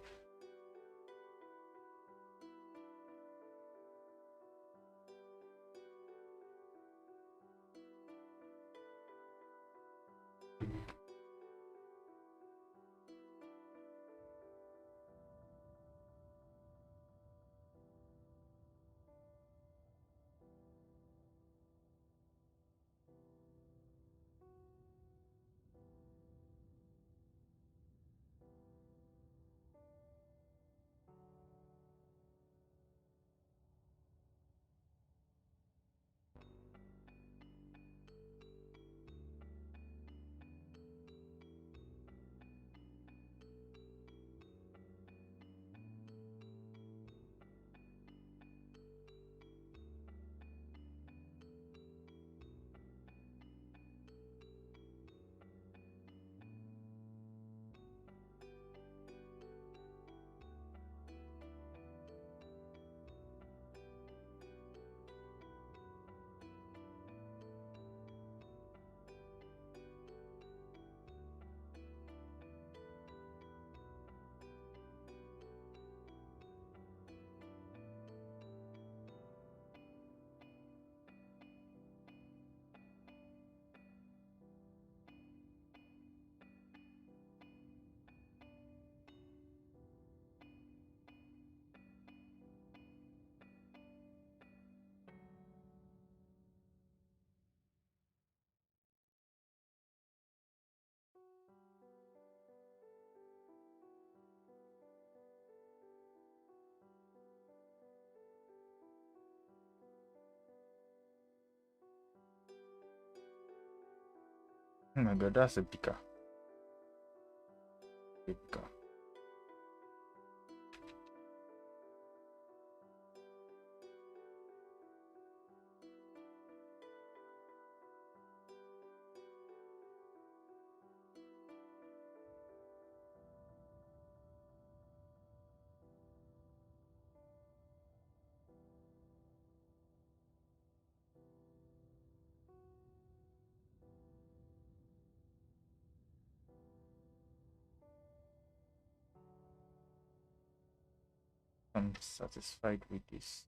Oh my god, that's a picker. Picker. I'm satisfied with this.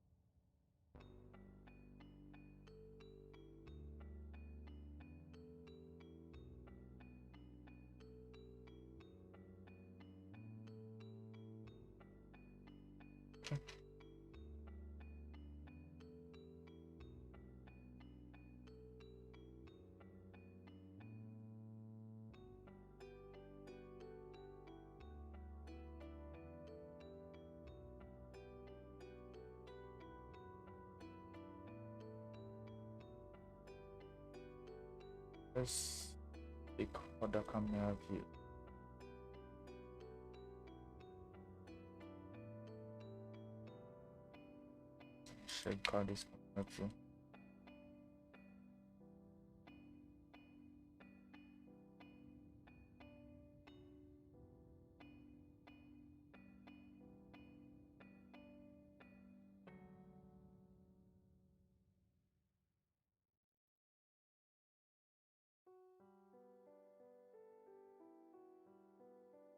Let's take other camera view. Check how this camera view.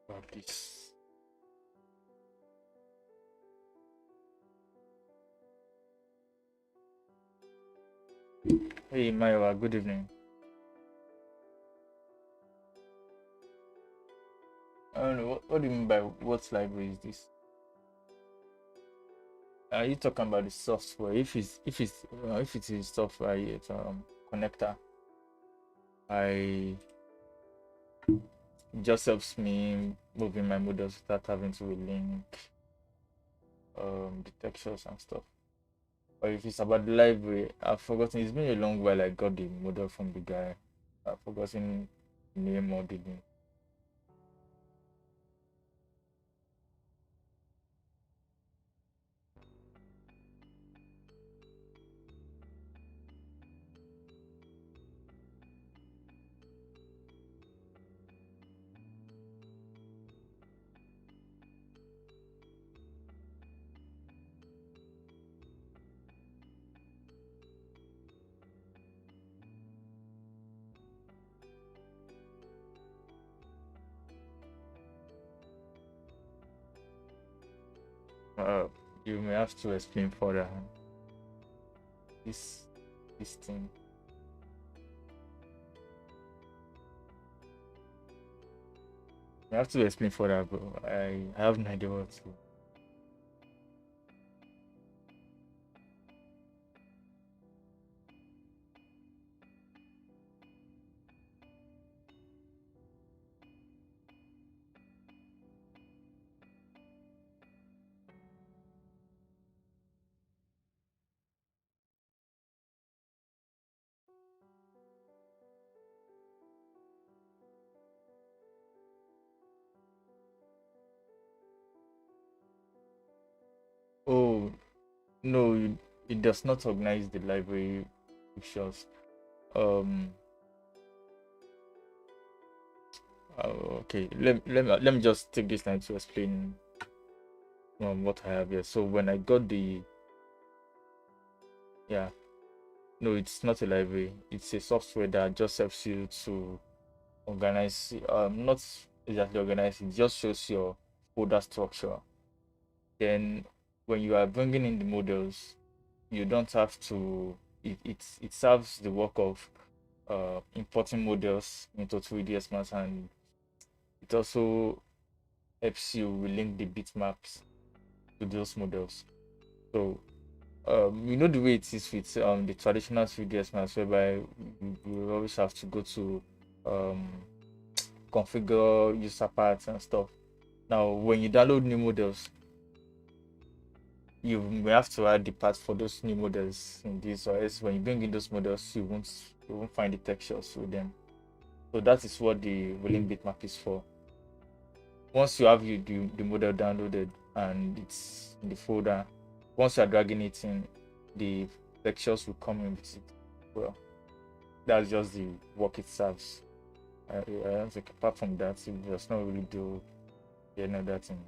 About this. Hey Maiwa, good evening. I don't know what do you mean by what library is this? Are you talking about the software? If it is software, it's connector. I It just helps me moving my models without having to link the textures and stuff. Or if it's about the library, I've forgotten. It's been a long while I got the model from the guy. I've forgotten the name or the name. Uh, you may have to explain further this this thing. You have to explain further, bro. I have no idea what to. Oh no, it does not organize the library pictures. Um. Okay. Let me just take this time to explain what I have here. So when I got the yeah, no, it's not a library. It's a software that just helps you to organize. Not exactly organize. It just shows your folder structure. Then when you are bringing in the models, you don't have to. It serves the work of importing models into 3ds Max, and it also helps you relink the bitmaps to those models. So you know the way it is with the traditional 3ds Max, whereby you always have to go to um, configure user parts and stuff. Now, when you download new models, you may have to add the parts for those new models in this, or else when you bring in those models, you won't find the textures with them. So that is what the rolling bitmap is for. Once you have the model downloaded and it's in the folder, once you are dragging it in, the textures will come in with it. Well, that's just the work it serves. I don't think apart from that, it does not really do any other thing.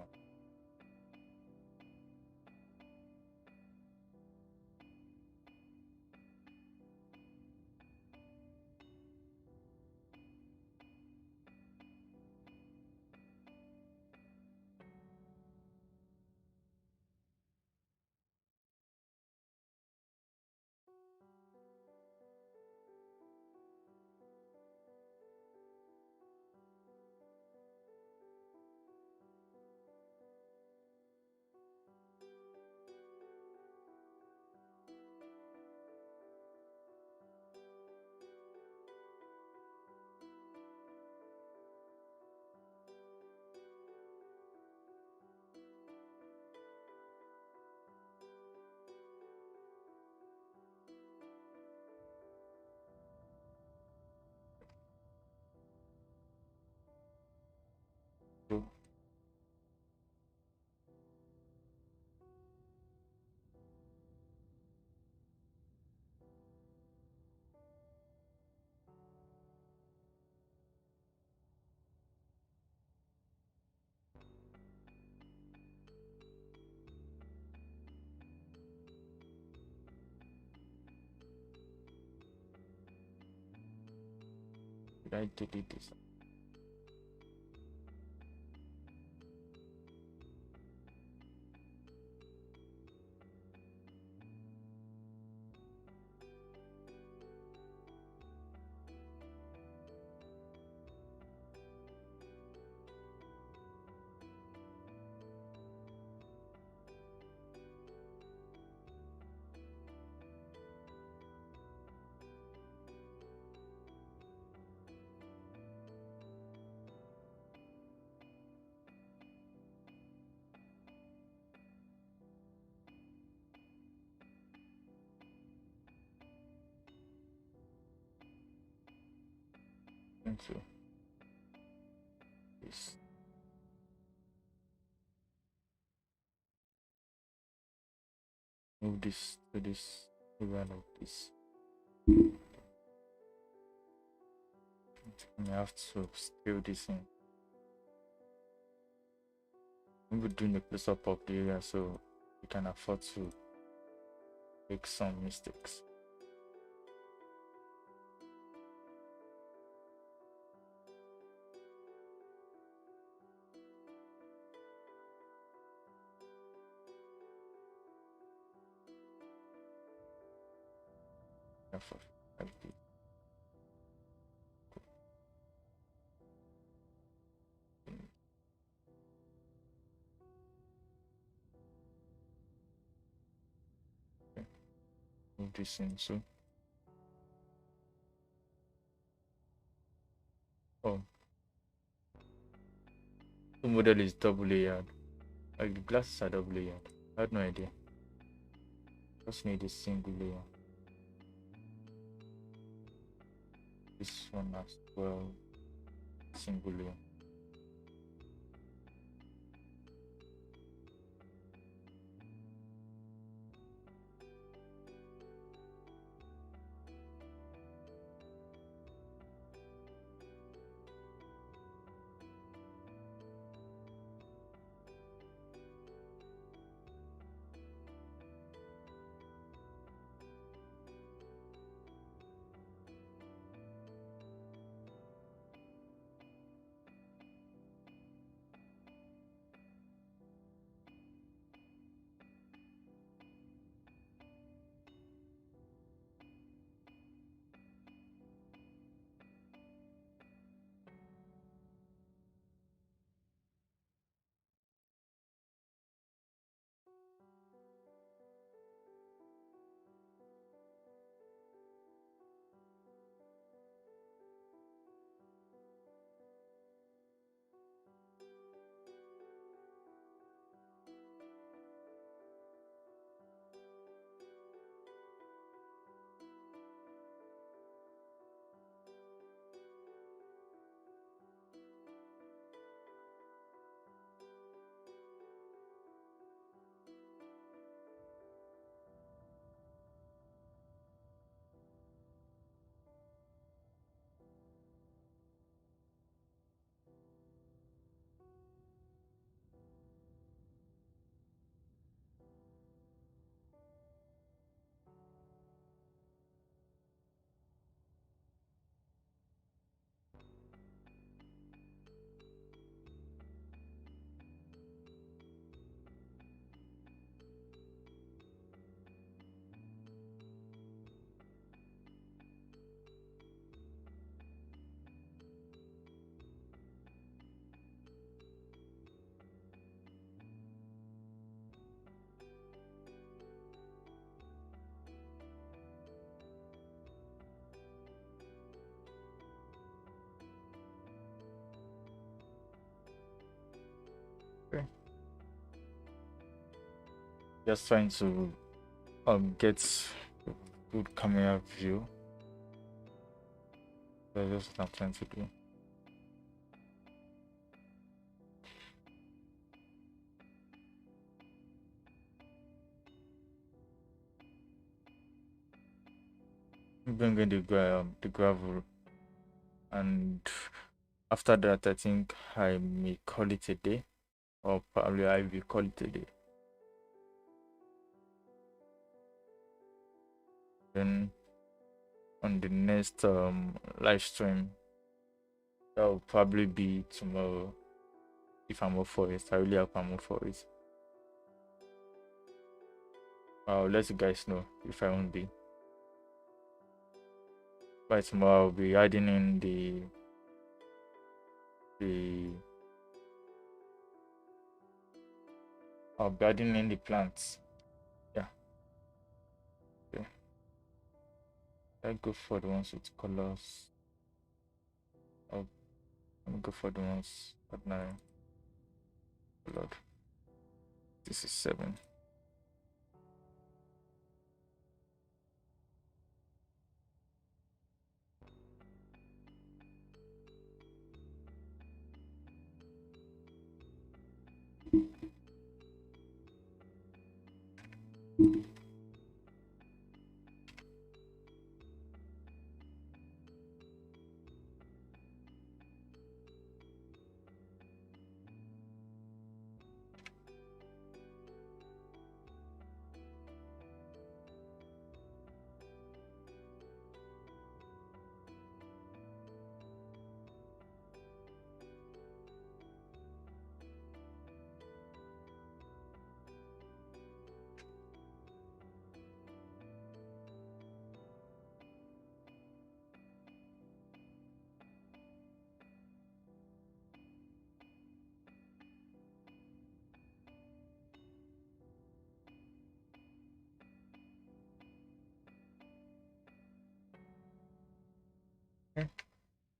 So did I delete this? into this. Move this to this area like this. I have to scale this in. We're doing a close up of the area so we can afford to make some mistakes. Therefore, like this. Okay. Move this in so. Oh, the model is double layered. Like the glasses are double layered. I had no idea. Just need a single layer. This one as well, single layer. Okay. Just trying to get a good camera view. That's just what I'm trying to do. Bring in the gravel, and after that I think I may call it a day, or probably I will call it a day. Then on the next live stream, that will probably be tomorrow if I'm up for it. I really hope I'm up for it. I'll let you guys know if I won't be. By tomorrow I'll be adding in I'll be adding in the plants. Yeah. Okay. I go for the ones with colors. Let me go for the ones ordinary colored. This is 7.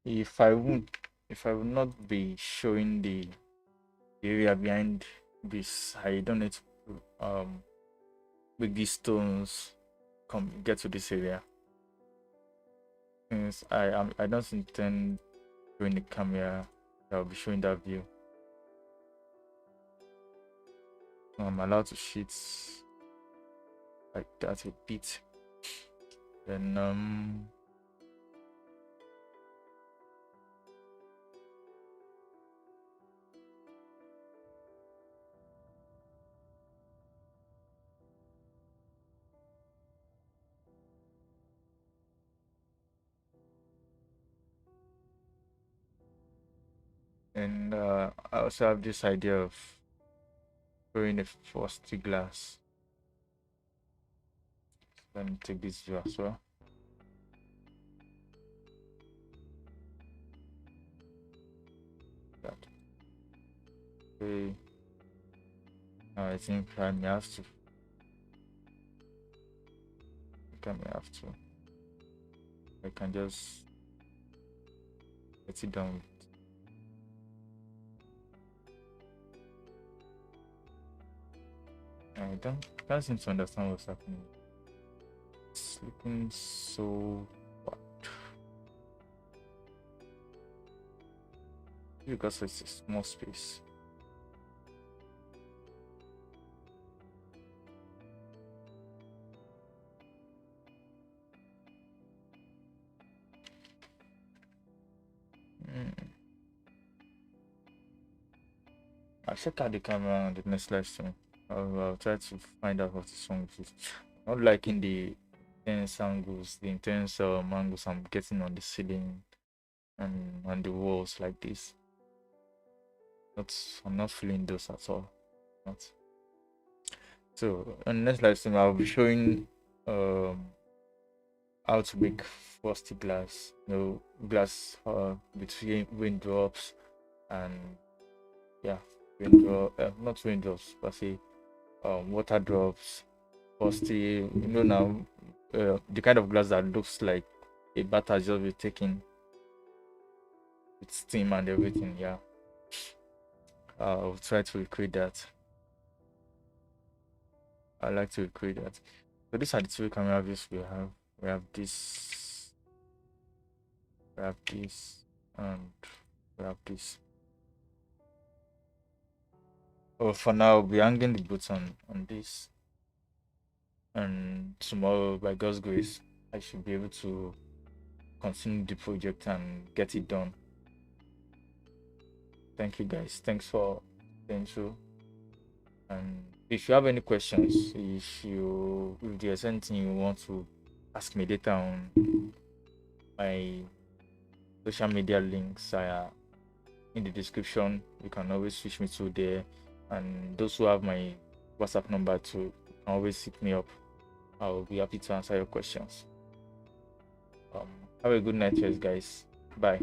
if I would not be showing the area behind this, I don't need to with these stones come get to this area, since I don't intend showing the camera that will be showing that view. I'm allowed to shoot like that a bit. Then I also have this idea of throwing a frosty glass. Let me take this view as well. That. Okay. Now I think I may have to. I can just let it down. I can't seem to understand what's happening. It's looking so bad. Because it's a small space. I'll check out the camera on the next live stream. I'll try to find out what the song is. Not liking the intense angles, angles I'm getting on the ceiling and on the walls like this. I'm not feeling those at all. Not. So on the next live stream, I'll be showing how to make frosty glass. Glass between raindrops and not raindrops, but say water drops, frosty. Now the kind of glass that looks like a bath has just been taken with steam and everything. Yeah, I'll try to recreate that. I like to recreate that. So these are the two camera views we have. We have this, and we have this. Oh, for now, I'll be hanging the boots on this. And tomorrow, by God's grace, I should be able to continue the project and get it done. Thank you, guys. Thanks for staying through. And if you have any questions, if there's anything you want to ask me later on, my social media links are in the description. You can always switch me to there. And those who have my WhatsApp number too, can always hit me up. I'll be happy to answer your questions. Have a good night, guys. Bye.